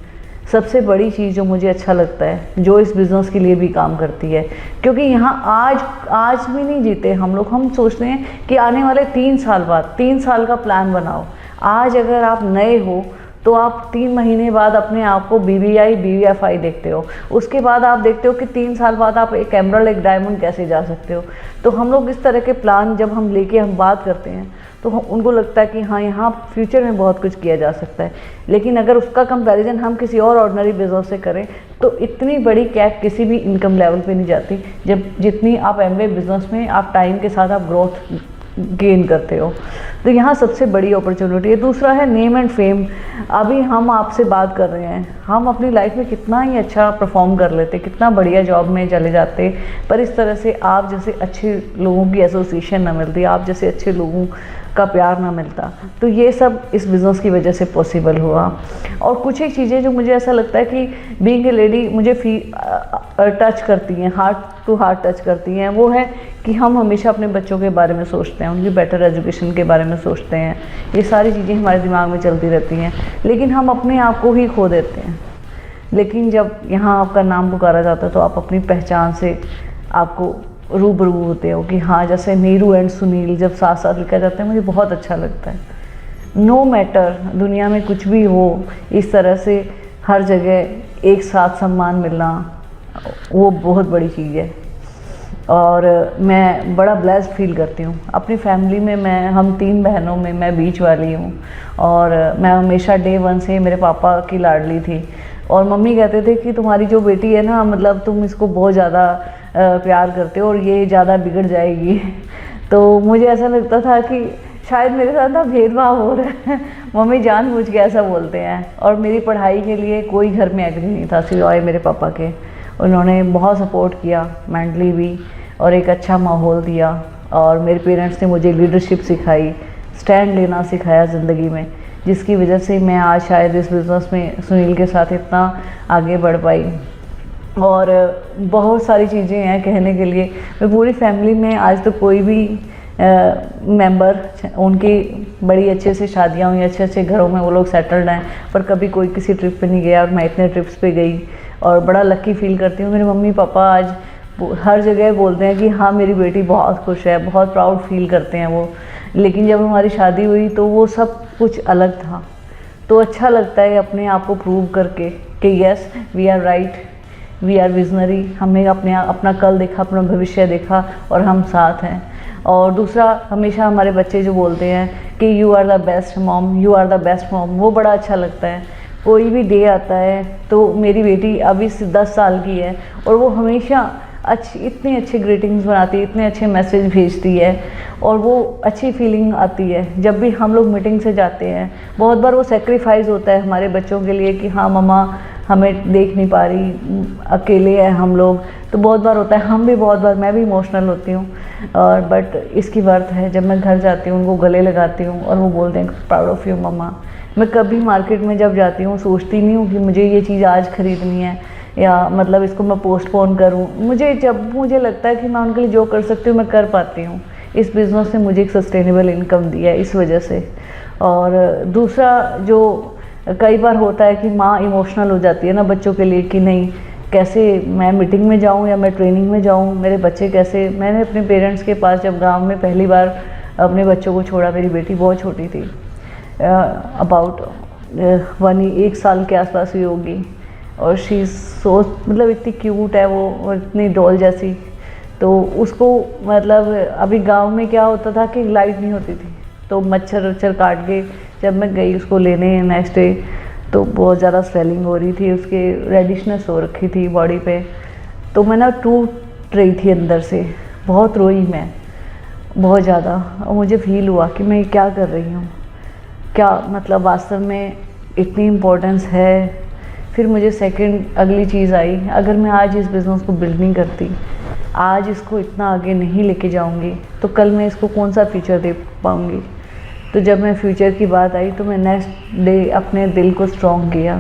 सबसे बड़ी चीज़ जो मुझे अच्छा लगता है, जो इस बिज़नेस के लिए भी काम करती है, क्योंकि यहाँ आज भी नहीं जीते हम लोग। हम सोचते हैं कि आने वाले 3 साल बाद 3 साल का प्लान बनाओ। आज अगर आप नए हो तो आप 3 महीने बाद अपने आप को BBI BFI देखते हो, उसके बाद आप देखते हो कि 3 साल बाद आप एक एमरल्ड एक डायमंड कैसे जा सकते हो। तो हम लोग इस तरह के प्लान जब हम लेके हम बात करते हैं तो उनको लगता है कि हाँ, यहाँ फ्यूचर में बहुत कुछ किया जा सकता है। लेकिन अगर उसका कंपैरिजन हम किसी और ऑर्डिनरी बिजनेस से करें तो इतनी बड़ी कैप किसी भी इनकम लेवल पे नहीं जाती जितनी आप एमवे बिजनेस में आप टाइम के साथ आप ग्रोथ गेन करते हो। तो यहाँ सबसे बड़ी अपॉर्चुनिटी है। दूसरा है नेम एंड फेम। अभी हम आपसे बात कर रहे हैं, हम अपनी लाइफ में कितना ही अच्छा परफॉर्म कर लेते, कितना बढ़िया जॉब में चले जाते, पर इस तरह से आप जैसे अच्छे लोगों की एसोसिएशन ना मिलती, आप जैसे अच्छे लोगों का प्यार ना मिलता। तो ये सब इस बिज़नेस की वजह से पॉसिबल हुआ। और कुछ एक चीज़ें जो मुझे ऐसा लगता है कि बीइंग ए लेडी मुझे टच करती हैं, हार्ट टू हार्ट टच करती हैं, वो है कि हम हमेशा अपने बच्चों के बारे में सोचते हैं, उनकी बेटर एजुकेशन के बारे में सोचते हैं। ये सारी चीज़ें हमारे दिमाग में चलती रहती हैं, लेकिन हम अपने आप को ही खो देते हैं। लेकिन जब यहाँ आपका नाम पुकारा जाता है तो आप अपनी पहचान से आपको रूबरू होते हो कि हाँ, जैसे नीरू एंड सुनील जब साथ साथ लिखा जाता है, मुझे बहुत अच्छा लगता है। नो मैटर दुनिया में कुछ भी हो, इस तरह से हर जगह एक साथ सम्मान मिलना वो बहुत बड़ी चीज़ है। और मैं बड़ा ब्लेस्ड फील करती हूँ। अपनी फैमिली में हम 3 बहनों में मैं बीच वाली हूँ और मैं हमेशा डे 1 से मेरे पापा की लाडली थी। और मम्मी कहते थे कि तुम्हारी जो बेटी है ना, मतलब तुम इसको बहुत ज़्यादा प्यार करते हो और ये ज़्यादा बिगड़ जाएगी। तो मुझे ऐसा लगता था कि शायद मेरे साथ ना भेदभाव हो रहा है, मम्मी जानबूझ के ऐसा बोलते हैं। और मेरी पढ़ाई के लिए कोई घर में एग्री नहीं था सिवाय मेरे पापा के। उन्होंने बहुत सपोर्ट किया मेंटली भी और एक अच्छा माहौल दिया। और मेरे पेरेंट्स ने मुझे लीडरशिप सिखाई, स्टैंड लेना सिखाया ज़िंदगी में, जिसकी वजह से मैं आज शायद इस बिज़नेस में सुनील के साथ इतना आगे बढ़ पाई। और बहुत सारी चीज़ें हैं कहने के लिए। मैं पूरी फैमिली में आज तक कोई भी मेंबर उनकी बड़ी अच्छे से शादियाँ हुई, अच्छे अच्छे घरों में वो लोग सेटल्ड हैं, पर कभी कोई किसी ट्रिप पे नहीं गया और मैं इतने ट्रिप्स पे गई और बड़ा लकी फील करती हूँ। मेरे मम्मी पापा आज हर जगह बोलते हैं कि हाँ मेरी बेटी बहुत खुश है, बहुत प्राउड फील करते हैं वो। लेकिन जब हमारी शादी हुई तो वो सब कुछ अलग था। तो अच्छा लगता है अपने आप को प्रूव करके कि yes we are right, we are visionary. हमने अपना कल देखा, अपना भविष्य देखा और हम साथ हैं। और दूसरा, हमेशा हमारे बच्चे जो बोलते हैं कि you are the best mom, you are the best mom, वो बड़ा अच्छा लगता है। कोई भी डे आता है तो मेरी बेटी अभी 10 साल की है और वो हमेशा इतने अच्छे ग्रीटिंग्स बनाती है, इतने अच्छे मैसेज भेजती है और वो अच्छी फीलिंग आती है जब भी हम लोग मीटिंग से जाते हैं। बहुत बार वो सेक्रीफाइस होता है हमारे बच्चों के लिए कि हाँ मम्मा हमें देख नहीं पा रही, अकेले हैं हम लोग, तो बहुत बार होता है। हम भी बहुत बार, मैं भी इमोशनल होती हूँ और बट इसकी वर्थ है जब मैं घर जाती हूँ, उनको गले लगाती हूँ और वो बोलते हैं प्राउड ऑफ यू मम्मा। मैं कभी मार्केट में जब जाती हूँ सोचती नहीं हूँ कि मुझे ये चीज़ आज ख़रीदनी है या मतलब इसको मैं पोस्टपोन करूँ। जब मुझे लगता है कि मैं उनके लिए जो कर सकती हूँ मैं कर पाती हूँ। इस बिज़नेस ने मुझे एक सस्टेनेबल इनकम दी है इस वजह से। और दूसरा जो कई बार होता है कि माँ इमोशनल हो जाती है ना बच्चों के लिए कि नहीं कैसे मैं मीटिंग में जाऊँ या मैं ट्रेनिंग में जाऊँ, मेरे बच्चे कैसे। मैंने अपने पेरेंट्स के पास जब गाँव में पहली बार अपने बच्चों को छोड़ा, मेरी बेटी बहुत छोटी थी, अबाउट 1 साल के आसपास हुई होगी और शी सो मतलब इतनी क्यूट है वो और इतनी डॉल जैसी। तो उसको मतलब अभी गांव में क्या होता था कि लाइट नहीं होती थी तो मच्छर काट के जब मैं गई उसको लेने नेक्स्ट डे तो बहुत ज़्यादा स्वेलिंग हो रही थी, उसके रेडिशनेस हो रखी थी बॉडी पे। तो मैं ना टूट रही थी अंदर से, बहुत रोई मैं बहुत ज़्यादा। और मुझे फील हुआ कि मैं क्या कर रही हूँ, क्या मतलब वास्तव में इतनी इम्पोर्टेंस है। फिर मुझे सेकंड अगली चीज़ आई, अगर मैं आज इस बिज़नेस को बिल्ड नहीं करती, आज इसको इतना आगे नहीं लेके जाऊंगी तो कल मैं इसको कौन सा फ्यूचर दे पाऊंगी। तो जब मैं फ्यूचर की बात आई तो मैं नेक्स्ट डे अपने दिल को स्ट्रॉन्ग किया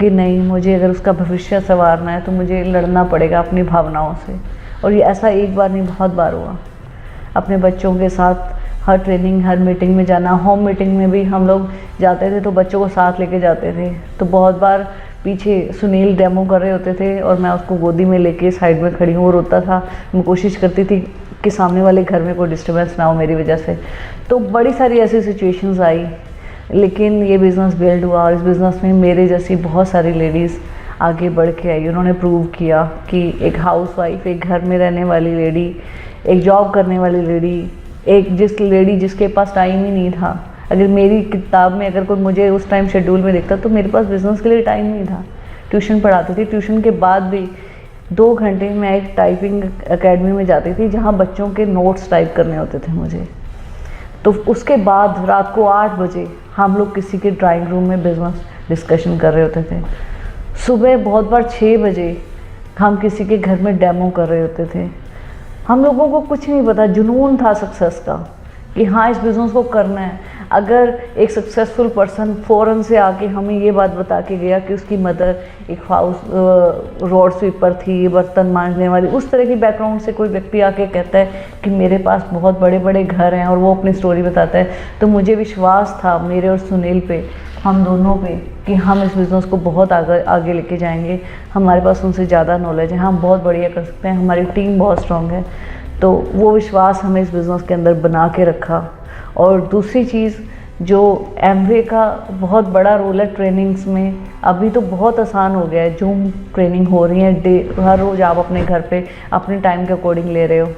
कि नहीं, मुझे अगर उसका भविष्य संवारना है तो मुझे लड़ना पड़ेगा अपनी भावनाओं से। और ये ऐसा एक बार नहीं बहुत बार हुआ। अपने बच्चों के साथ हर ट्रेनिंग, हर मीटिंग में जाना, होम मीटिंग में भी हम लोग जाते थे तो बच्चों को साथ लेके जाते थे। तो बहुत बार पीछे सुनील डेमो कर रहे होते थे और मैं उसको गोदी में लेके साइड में खड़ी हूँ, वो रोता था। मैं कोशिश करती थी कि सामने वाले घर में कोई डिस्टर्बेंस ना हो मेरी वजह से। तो बड़ी सारी ऐसी सिचुएशंस आई, लेकिन ये बिज़नेस बिल्ड हुआ और इस बिज़नेस में मेरे जैसी बहुत सारी लेडीज़ आगे बढ़ के आई। उन्होंने प्रूव किया कि एक हाउसवाइफ, एक घर में रहने वाली लेडी, एक जॉब करने वाली लेडी, एक जिसके पास टाइम ही नहीं था। अगर मेरी किताब में अगर कोई मुझे उस टाइम शेड्यूल में देखता तो मेरे पास बिज़नेस के लिए टाइम नहीं था। ट्यूशन पढ़ाती थी, ट्यूशन के बाद भी 2 घंटे मैं एक टाइपिंग एकेडमी में जाती थी जहाँ बच्चों के नोट्स टाइप करने होते थे मुझे। तो उसके बाद रात को 8 बजे हम लोग किसी के ड्राइंग रूम में बिज़नेस डिस्कशन कर रहे होते थे। सुबह बहुत बार 6 बजे हम किसी के घर में डेमो कर रहे होते थे। हम लोगों को कुछ नहीं पता, जुनून था सक्सेस का कि हाँ इस बिज़नेस को करना है। अगर एक सक्सेसफुल पर्सन फ़ौरन से आके हमें ये बात बता के गया कि उसकी मदर एक हाउस रोड स्वीपर थी, बर्तन मांजने वाली, उस तरह की बैकग्राउंड से कोई व्यक्ति आके कहता है कि मेरे पास बहुत बड़े बड़े घर हैं और वो अपनी स्टोरी बताता है, तो मुझे विश्वास था मेरे और सुनील पे, हम दोनों पे, कि हम इस बिज़नेस को बहुत आगे लेके जाएंगे। हमारे पास उनसे ज़्यादा नॉलेज है, हम बहुत बढ़िया कर सकते हैं, हमारी टीम बहुत स्ट्रॉन्ग है। तो वो विश्वास हमें इस बिज़नेस के अंदर बना के रखा। और दूसरी चीज़ जो एमवे का बहुत बड़ा रोल है ट्रेनिंग्स में। अभी तो बहुत आसान हो गया है, जूम ट्रेनिंग हो रही है, हर रोज़ आप अपने घर पे अपने टाइम के अकॉर्डिंग ले रहे हो।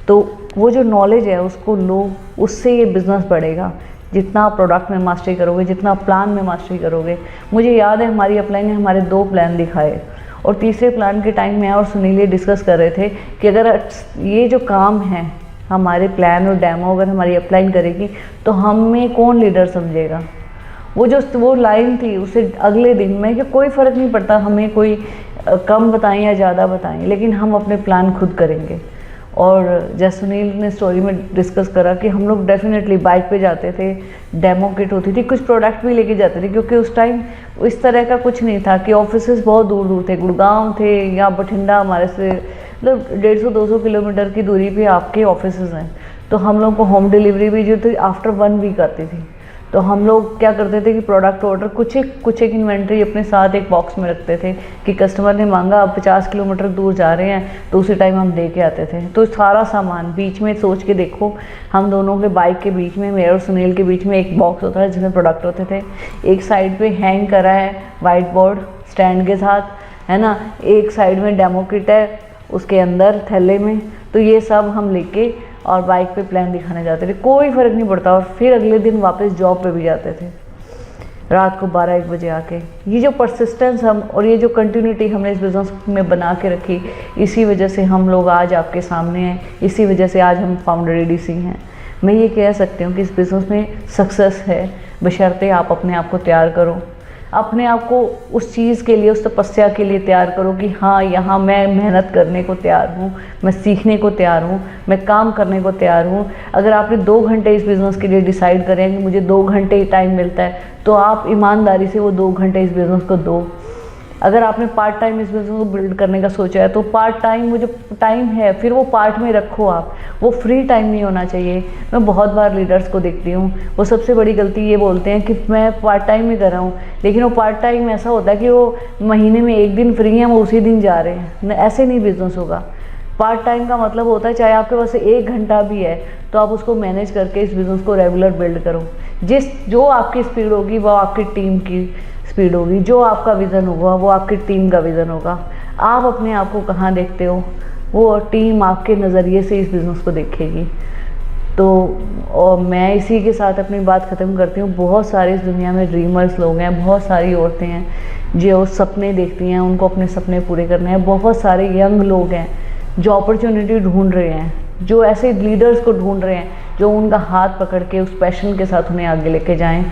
तो वो जो नॉलेज है उसको लो, उससे ये बिज़नेस बढ़ेगा। जितना आप प्रोडक्ट में मास्टरी करोगे, जितना प्लान में मास्टरी करोगे। मुझे याद है हमारी अपलाइन ने हमारे 2 प्लान दिखाए और तीसरे प्लान के टाइम मैं और सुनील ये डिस्कस कर रहे थे कि अगर ये जो काम है हमारे प्लान और डेमो अगर हमारी अपलाइन करेगी तो हमें कौन लीडर समझेगा। वो लाइन थी उससे अगले दिन में कि कोई फ़र्क नहीं पड़ता हमें कोई कम बताएं या ज़्यादा बताएं, लेकिन हम अपने प्लान खुद करेंगे। और जैसे सुनील ने स्टोरी में डिस्कस करा कि हम लोग डेफिनेटली बाइक पे जाते थे, डेमो किट होती थी, कुछ प्रोडक्ट भी लेके जाते थे, क्योंकि उस टाइम इस तरह का कुछ नहीं था कि ऑफिसेज बहुत दूर दूर थे, गुड़गांव थे या बठिंडा हमारे से मतलब 150-200 किलोमीटर की दूरी पे आपके ऑफिसेज हैं। तो हम लोग को होम डिलीवरी भी जो थी आफ्टर 1 वीक आती थी। तो हम लोग क्या करते थे कि प्रोडक्ट ऑर्डर कुछ एक इन्वेंट्री अपने साथ एक बॉक्स में रखते थे कि कस्टमर ने मांगा, अब 50 किलोमीटर दूर जा रहे हैं तो उसी टाइम हम दे के आते थे। तो सारा सामान बीच में सोच के देखो, हम दोनों के बाइक के बीच में, मेरे और सुनील के बीच में एक बॉक्स होता है जिसमें प्रोडक्ट होते थे। एक साइड पे हैंग करा है वाइट बोर्ड स्टैंड के साथ, है ना, एक साइड में डेमो किट है उसके अंदर थैले में। तो ये सब हम लेके और बाइक पे प्लान दिखाने जाते थे, कोई फ़र्क नहीं पड़ता। और फिर अगले दिन वापस जॉब पे भी जाते थे रात को 12-1 बजे आके। ये जो परसिस्टेंस हम और ये जो कंटिन्यूटी हमने इस बिज़नेस में बना के रखी, इसी वजह से हम लोग आज आपके सामने हैं, इसी वजह से आज हम फाउंडर एडीसी हैं। मैं ये कह सकती हूँ कि इस बिज़नेस में सक्सेस है, बशर्ते आप अपने आप को तैयार करो, अपने आप को उस चीज़ के लिए, उस तपस्या के लिए तैयार करो कि हाँ यहाँ मैं मेहनत करने को तैयार हूँ, मैं सीखने को तैयार हूँ, मैं काम करने को तैयार हूँ। अगर आपने 2 घंटे इस बिज़नेस के लिए डिसाइड करें कि मुझे 2 घंटे ही टाइम मिलता है, तो आप ईमानदारी से वो 2 घंटे इस बिज़नेस को दो। अगर आपने पार्ट टाइम इस बिज़नेस को बिल्ड करने का सोचा है तो पार्ट टाइम, वो जो टाइम है फिर वो पार्ट में रखो आप, वो फ्री टाइम नहीं होना चाहिए। मैं बहुत बार लीडर्स को देखती हूँ, वो सबसे बड़ी गलती ये बोलते हैं कि मैं पार्ट टाइम में कर रहा हूँ, लेकिन वो पार्ट टाइम ऐसा होता है कि वो महीने में 1 दिन फ्री हैं, वो उसी दिन जा रहे हैं। ऐसे नहीं बिज़नेस होगा। पार्ट टाइम का मतलब होता है चाहे आपके पास 1 घंटा भी है तो आप उसको मैनेज करके इस बिज़नेस को रेगुलर बिल्ड करो। जो आपकी स्पीड होगी वो आपकी टीम की स्पीड होगी, जो आपका विज़न होगा वो आपकी टीम का विज़न होगा। आप अपने आप को कहाँ देखते हो, वो टीम आपके नज़रिए से इस बिज़नेस को देखेगी। तो और मैं इसी के साथ अपनी बात ख़त्म करती हूँ। बहुत सारे इस दुनिया में ड्रीमर्स लोग हैं, बहुत सारी औरतें हैं जो सपने देखती हैं, उनको अपने सपने पूरे करने हैं। बहुत सारे यंग लोग हैं जो अपॉर्चुनिटी ढूंढ रहे हैं, जो ऐसे लीडर्स को ढूंढ रहे हैं जो उनका हाथ पकड़ के उस पैशन के साथ उन्हें आगे लेके जाएं।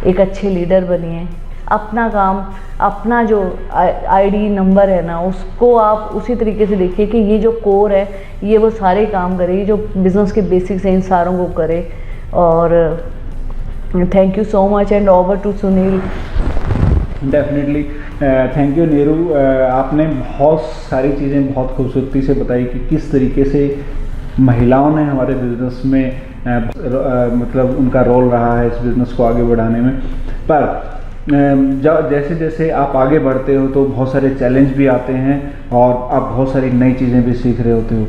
एक अच्छे लीडर बनिए, अपना काम, अपना जो आईडी नंबर है ना, उसको आप उसी तरीके से देखिए कि ये जो कोर है ये वो सारे काम करे, ये जो बिज़नेस के बेसिक्स हैं इन सारों को करे। और thank you so much and over to Sunil. Definitely thank you Neeru. आपने बहुत सारी चीज़ें बहुत खूबसूरती से बताई कि किस तरीके से महिलाओं ने हमारे बिज़नेस में मतलब उनका रोल रहा है इस बिज़नेस को आगे बढ़ाने में। पर जैसे जैसे आप आगे बढ़ते हो तो बहुत सारे चैलेंज भी आते हैं और आप बहुत सारी नई चीज़ें भी सीख रहे होते हो।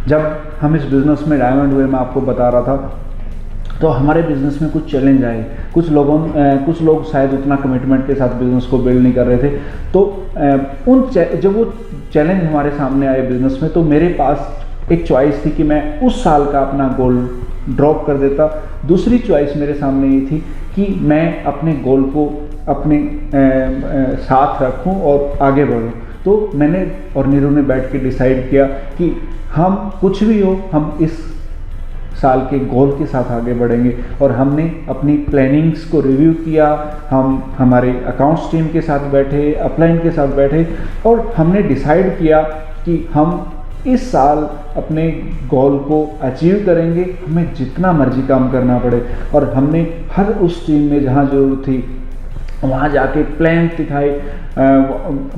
जब हम इस बिज़नेस में डायमंड वे में आपको बता रहा था तो हमारे बिज़नेस में कुछ चैलेंज आए। कुछ लोग शायद उतना कमिटमेंट के साथ बिज़नेस को बिल्ड नहीं कर रहे थे। तो जब वो चैलेंज हमारे सामने आए बिज़नेस में, तो मेरे पास एक चॉइस थी कि मैं उस साल का अपना गोल ड्रॉप कर देता। दूसरी चॉइस मेरे सामने ये थी कि मैं अपने गोल को अपने साथ रखूं और आगे बढ़ूं। तो मैंने और नीरू ने बैठ के डिसाइड किया कि हम कुछ भी हो, हम इस साल के गोल के साथ आगे बढ़ेंगे। और हमने अपनी प्लानिंग्स को रिव्यू किया, हम हमारे अकाउंट्स टीम के साथ बैठे, अपलाइन के साथ बैठे और हमने डिसाइड किया कि हम इस साल अपने गोल को अचीव करेंगे, हमें जितना मर्जी काम करना पड़े। और हमने हर उस टीम में जहाँ ज़रूरत थी वहाँ जाके प्लान दिखाए,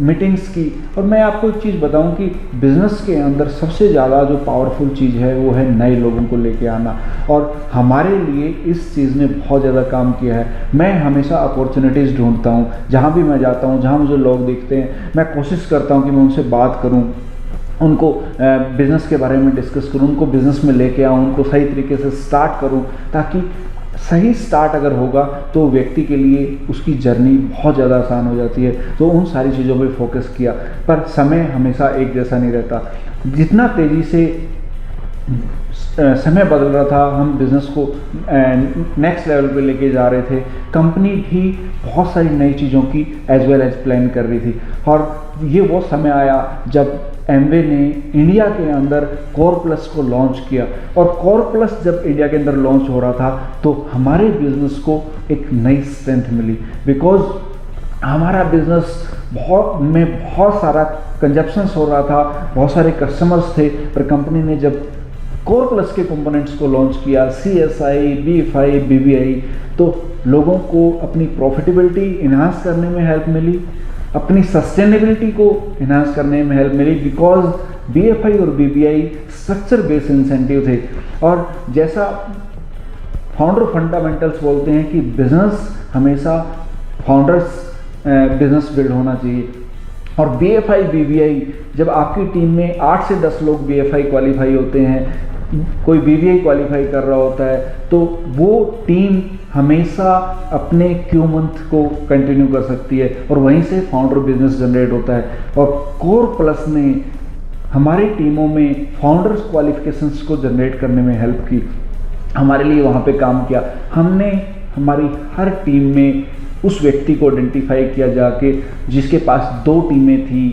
मीटिंग्स की। और मैं आपको एक चीज़ बताऊं कि बिज़नेस के अंदर सबसे ज़्यादा जो पावरफुल चीज़ है वो है नए लोगों को लेके आना। और हमारे लिए इस चीज़ ने बहुत ज़्यादा काम किया है। मैं हमेशा अपॉर्चुनिटीज़ ढूंढता हूँ, जहाँ भी मैं जाता हूँ, जहाँ मुझे लोग दिखते हैं, मैं कोशिश करता हूँ कि मैं उनसे बात करूँ, उनको बिज़नेस के बारे में डिस्कस करूँ, उनको बिज़नेस में लेके आऊँ, उनको सही तरीके से स्टार्ट करूँ, ताकि सही स्टार्ट अगर होगा तो व्यक्ति के लिए उसकी जर्नी बहुत ज़्यादा आसान हो जाती है। तो उन सारी चीज़ों पे फोकस किया, पर समय हमेशा एक जैसा नहीं रहता। जितना तेज़ी से समय बदल रहा था, हम बिज़नेस को नेक्स्ट लेवल पे लेके जा रहे थे, कंपनी भी बहुत सारी नई चीज़ों की एज वेल एज प्लान कर रही थी। और ये वो समय आया जब एमवे ने इंडिया के अंदर कोर प्लस को लॉन्च किया। और कोर प्लस जब इंडिया के अंदर लॉन्च हो रहा था तो हमारे बिज़नेस को एक नई स्ट्रेंथ मिली, बिकॉज हमारा बिज़नेस बहुत सारा कंजप्शंस हो रहा था, बहुत सारे कस्टमर्स थे। पर कंपनी ने जब कोर प्लस के कंपोनेंट्स को लॉन्च किया, CSI, BFI, BBI, तो लोगों को अपनी प्रॉफिटेबिलिटी इन्हांस करने में हेल्प मिली, अपनी सस्टेनेबिलिटी को इन्हांस करने में हेल्प मिली, बिकॉज BFI और BBI स्ट्रक्चर बेस्ड इंसेंटिव थे। और जैसा फाउंडर फंडामेंटल्स बोलते हैं कि बिजनेस हमेशा फाउंडर्स बिजनेस बिल्ड होना चाहिए। और BFI, BBI, जब आपकी टीम में 8 से 10 लोग BFI क्वालिफाई होते हैं, कोई BBI क्वालिफाई कर रहा होता है, तो वो टीम हमेशा अपने क्यू मंथ को कंटिन्यू कर सकती है और वहीं से फाउंडर बिजनेस जनरेट होता है। और कोर प्लस ने हमारी टीमों में फाउंडर्स क्वालिफिकेशंस को जनरेट करने में हेल्प की, हमारे लिए वहाँ पे काम किया। हमने हमारी हर टीम में उस व्यक्ति को आइडेंटिफाई किया जाके जिसके पास 2 टीमें थी,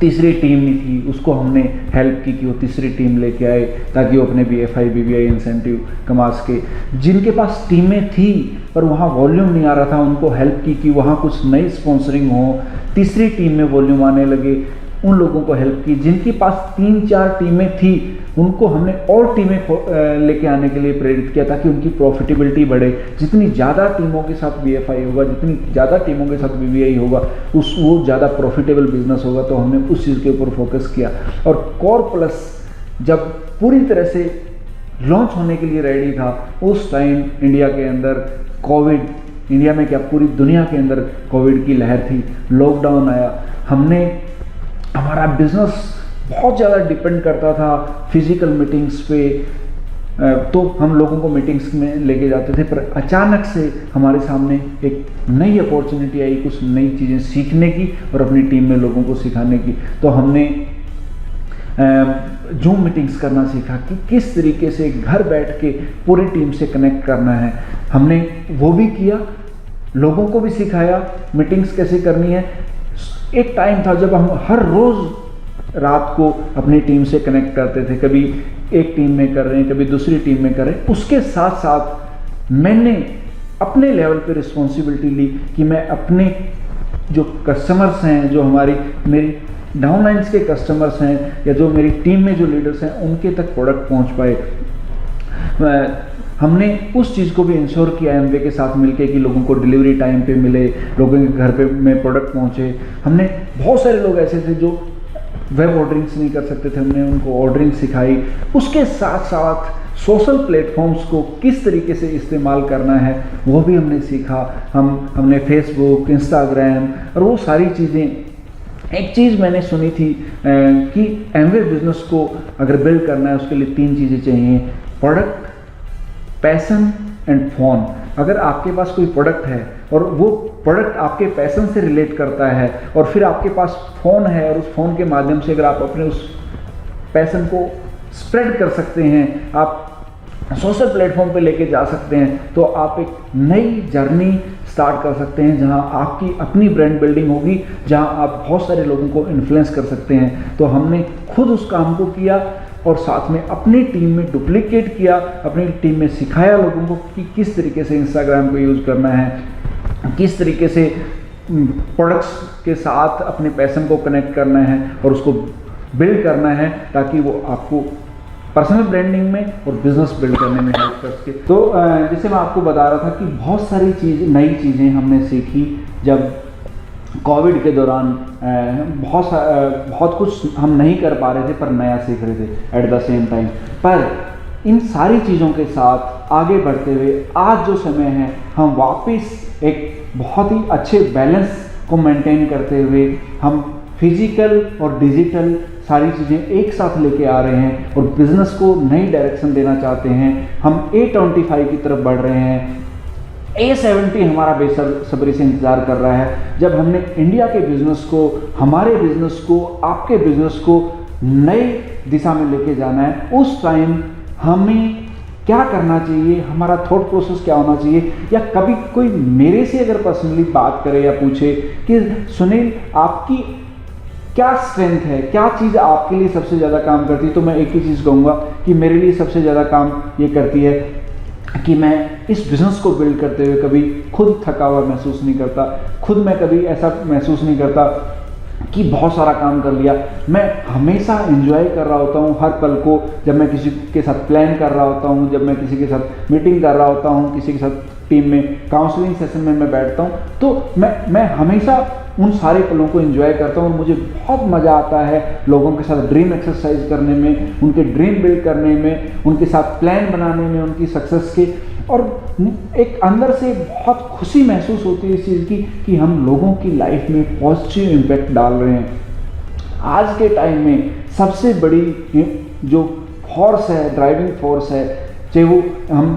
तीसरी टीम नहीं थी, उसको हमने हेल्प की कि वो तीसरी टीम लेके आए ताकि वो अपने BFI, BBI इंसेंटिव कमा सके। जिनके पास टीमें थी पर वहाँ वॉल्यूम नहीं आ रहा था, उनको हेल्प की कि वहाँ कुछ नई स्पॉन्सरिंग हो, तीसरी टीम में वॉल्यूम आने लगे, उन लोगों को हेल्प की। जिनके पास 3-4 टीमें थी उनको हमने और टीमें लेके आने के लिए प्रेरित किया ताकि उनकी प्रॉफिटेबिलिटी बढ़े। जितनी ज़्यादा टीमों के साथ BFI होगा, जितनी ज़्यादा टीमों के साथ BBI होगा, वो ज़्यादा प्रॉफिटेबल बिजनेस होगा। तो हमने उस चीज़ के ऊपर फोकस किया। और कोर प्लस जब पूरी तरह से लॉन्च होने के लिए रेडी था, उस टाइम इंडिया के अंदर कोविड, इंडिया में क्या पूरी दुनिया के अंदर कोविड की लहर थी, लॉकडाउन आया। हमारा बिजनेस बहुत ज़्यादा डिपेंड करता था फिजिकल मीटिंग्स पे, तो हम लोगों को मीटिंग्स में लेके जाते थे। पर अचानक से हमारे सामने एक नई अपॉर्चुनिटी आई कुछ नई चीज़ें सीखने की और अपनी टीम में लोगों को सिखाने की। तो हमने जूम मीटिंग्स करना सीखा कि किस तरीके से घर बैठ के पूरी टीम से कनेक्ट करना है। हमने वो भी किया, लोगों को भी सिखाया मीटिंग्स कैसे करनी है। एक टाइम था जब हम हर रोज़ रात को अपनी टीम से कनेक्ट करते थे, कभी एक टीम में कर रहे हैं, कभी दूसरी टीम में कर रहे हैं। उसके साथ साथ मैंने अपने लेवल पे रिस्पॉन्सिबिलिटी ली कि मैं अपने जो कस्टमर्स हैं, जो मेरी डाउनलाइंस के कस्टमर्स हैं या जो मेरी टीम में जो लीडर्स हैं, उनके तक प्रोडक्ट पहुंच पाए। हमने उस चीज़ को भी इंश्योर किया एमवे के साथ मिलके कि लोगों को डिलीवरी टाइम पे मिले, लोगों के घर पे में प्रोडक्ट पहुंचे। हमने बहुत सारे लोग ऐसे थे जो वेब ऑर्डरिंग्स नहीं कर सकते थे, हमने उनको ऑर्डरिंग सिखाई। उसके साथ साथ सोशल प्लेटफॉर्म्स को किस तरीके से इस्तेमाल करना है वो भी हमने सीखा। हमने फेसबुक, इंस्टाग्राम और वो सारी चीज़ें। एक चीज़ मैंने सुनी थी कि एमवे बिजनेस को अगर बिल्ड करना है उसके लिए 3 चीज़ें चाहिए: प्रोडक्ट, पैशन एंड फोन। अगर आपके पास कोई प्रोडक्ट है और वो प्रोडक्ट आपके पैशन से रिलेट करता है और फिर आपके पास फ़ोन है और उस फ़ोन के माध्यम से अगर आप अपने उस पैशन को स्प्रेड कर सकते हैं, आप सोशल प्लेटफॉर्म पे लेके जा सकते हैं, तो आप एक नई जर्नी स्टार्ट कर सकते हैं जहां आपकी अपनी ब्रांड बिल्डिंग होगी, जहां आप बहुत सारे लोगों को इन्फ्लुएंस कर सकते हैं। तो हमने खुद उस काम को किया और साथ में अपनी टीम में डुप्लीकेट किया, अपनी टीम में सिखाया लोगों को कि किस तरीके से इंस्टाग्राम को यूज़ करना है, किस तरीके से प्रोडक्ट्स के साथ अपने पैशन को कनेक्ट करना है और उसको बिल्ड करना है ताकि वो आपको पर्सनल ब्रांडिंग में और बिजनेस बिल्ड करने में हेल्प कर सके। तो जैसे मैं आपको बता रहा था कि बहुत सारी नई चीज़ें हमने सीखी जब कोविड के दौरान। बहुत कुछ हम नहीं कर पा रहे थे पर नया सीख रहे थे एट द सेम टाइम। पर इन सारी चीज़ों के साथ आगे बढ़ते हुए आज जो समय है, हम वापस एक बहुत ही अच्छे बैलेंस को मेंटेन करते हुए हम फिजिकल और डिजिटल सारी चीज़ें एक साथ लेके आ रहे हैं और बिज़नेस को नई डायरेक्शन देना चाहते हैं। हम A25 की तरफ बढ़ रहे हैं। A70 हमारा बेसब्री से इंतज़ार कर रहा है। जब हमने इंडिया के बिज़नेस को, हमारे बिज़नेस को, आपके बिज़नेस को नई दिशा में लेके जाना है, उस टाइम हमें क्या करना चाहिए, हमारा थॉट प्रोसेस क्या होना चाहिए। या कभी कोई मेरे से अगर पर्सनली बात करे या पूछे कि सुनील आपकी क्या स्ट्रेंथ है, क्या चीज़ आपके लिए सबसे ज़्यादा काम करती है, तो मैं एक ही चीज़ कहूँगा कि मेरे लिए सबसे ज़्यादा काम ये करती है कि मैं इस बिज़नेस को बिल्ड करते हुए कभी खुद थका हुआ महसूस नहीं करता। खुद मैं कभी ऐसा महसूस नहीं करता कि बहुत सारा काम कर लिया। मैं हमेशा एंजॉय कर रहा होता हूँ हर पल को। जब मैं किसी के साथ प्लान कर रहा होता हूँ, जब मैं किसी के साथ मीटिंग कर रहा होता हूँ, किसी के साथ टीम में काउंसलिंग सेशन में मैं बैठता हूँ, तो मैं हमेशा उन सारे पलों को एंजॉय करता हूँ और मुझे बहुत मज़ा आता है लोगों के साथ ड्रीम एक्सरसाइज करने में, उनके ड्रीम बिल्ड करने में, उनके साथ प्लान बनाने में, उनकी सक्सेस के। और एक अंदर से बहुत खुशी महसूस होती है इस चीज़ की कि हम लोगों की लाइफ में पॉजिटिव इम्पैक्ट डाल रहे हैं। आज के टाइम में सबसे बड़ी जो फोर्स है, ड्राइविंग फोर्स है, चाहे वो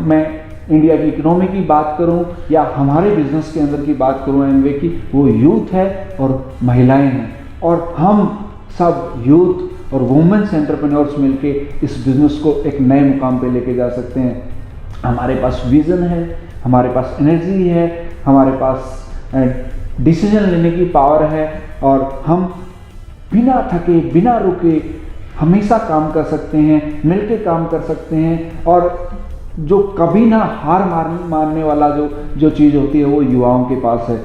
मैं इंडिया की इकोनॉमी की बात करूं या हमारे बिजनेस के अंदर की बात करूं एमवे की, वो यूथ है और महिलाएं हैं। और हम सब यूथ और वुमेन्स एंटरप्रेन्योर्स मिलके इस बिज़नेस को एक नए मुकाम पे लेके जा सकते हैं। हमारे पास विज़न है, हमारे पास एनर्जी है, हमारे पास डिसीजन लेने की पावर है और हम बिना थके, बिना रुके हमेशा काम कर सकते हैं, मिलके काम कर सकते हैं। और जो कभी ना हार मानने वाला जो चीज़ होती है वो युवाओं के पास है।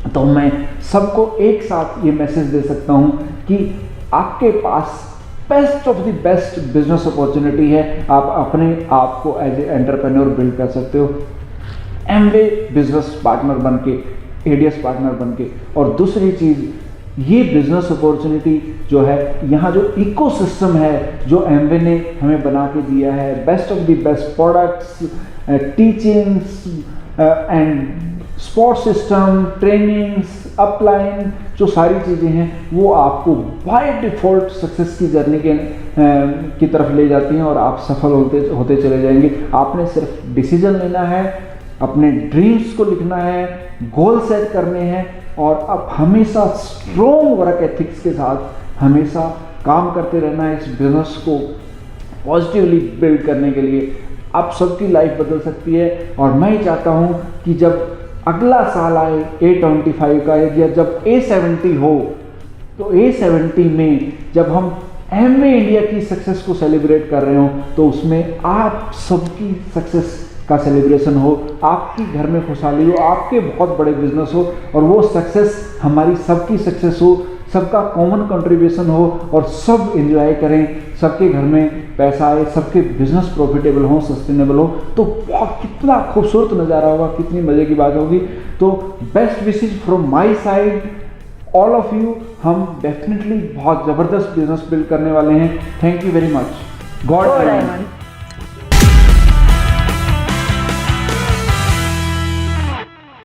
तो मैं सबको एक साथ ये मैसेज दे सकता हूँ कि आपके पास best of the best business opportunity है। आप अपने आप को एज ए एंटरप्रेन्योर बिल्ड कर सकते हो एमवे बिजनेस पार्टनर बन के, एडीएस पार्टनर बन के। और दूसरी चीज़, ये बिजनेस अपॉर्चुनिटी जो है, यहाँ जो इकोसिस्टम है जो एमवे ने हमें बना के दिया है, best of the best products, teachings and support system, trainings, upline, जो सारी चीज़ें हैं वो आपको बाय डिफ़ॉल्ट सक्सेस की जर्नी की तरफ ले जाती हैं और आप सफल होते चले जाएंगे। आपने सिर्फ डिसीजन लेना है, अपने ड्रीम्स को लिखना है, गोल सेट करने हैं और अब हमेशा स्ट्रॉन्ग वर्क एथिक्स के साथ हमेशा काम करते रहना है। इस बिजनेस को पॉजिटिवली बिल्ड करने के लिए आप सबकी लाइफ बदल सकती है। और मैं चाहता हूँ कि जब अगला साल आए A25 का, या जब A70 हो, तो A70 में जब हम एमवे इंडिया की सक्सेस को सेलिब्रेट कर रहे हो, तो उसमें आप सबकी सक्सेस का सेलिब्रेशन हो, आपकी घर में खुशहाली हो, आपके बहुत बड़े बिजनेस हो और वो सक्सेस हमारी सबकी सक्सेस हो, सबका कॉमन कंट्रीब्यूशन हो और सब एंजॉय करें, सबके घर में पैसा आए, सबके बिजनेस प्रॉफिटेबल हो, सस्टेनेबल हो, तो बहुत कितना खूबसूरत नज़ारा होगा, कितनी मज़े की बात होगी। तो best wishes from my side all of you. हम डेफिनेटली बहुत ज़बरदस्त बिजनेस बिल्ड करने वाले हैं। Thank you very much. God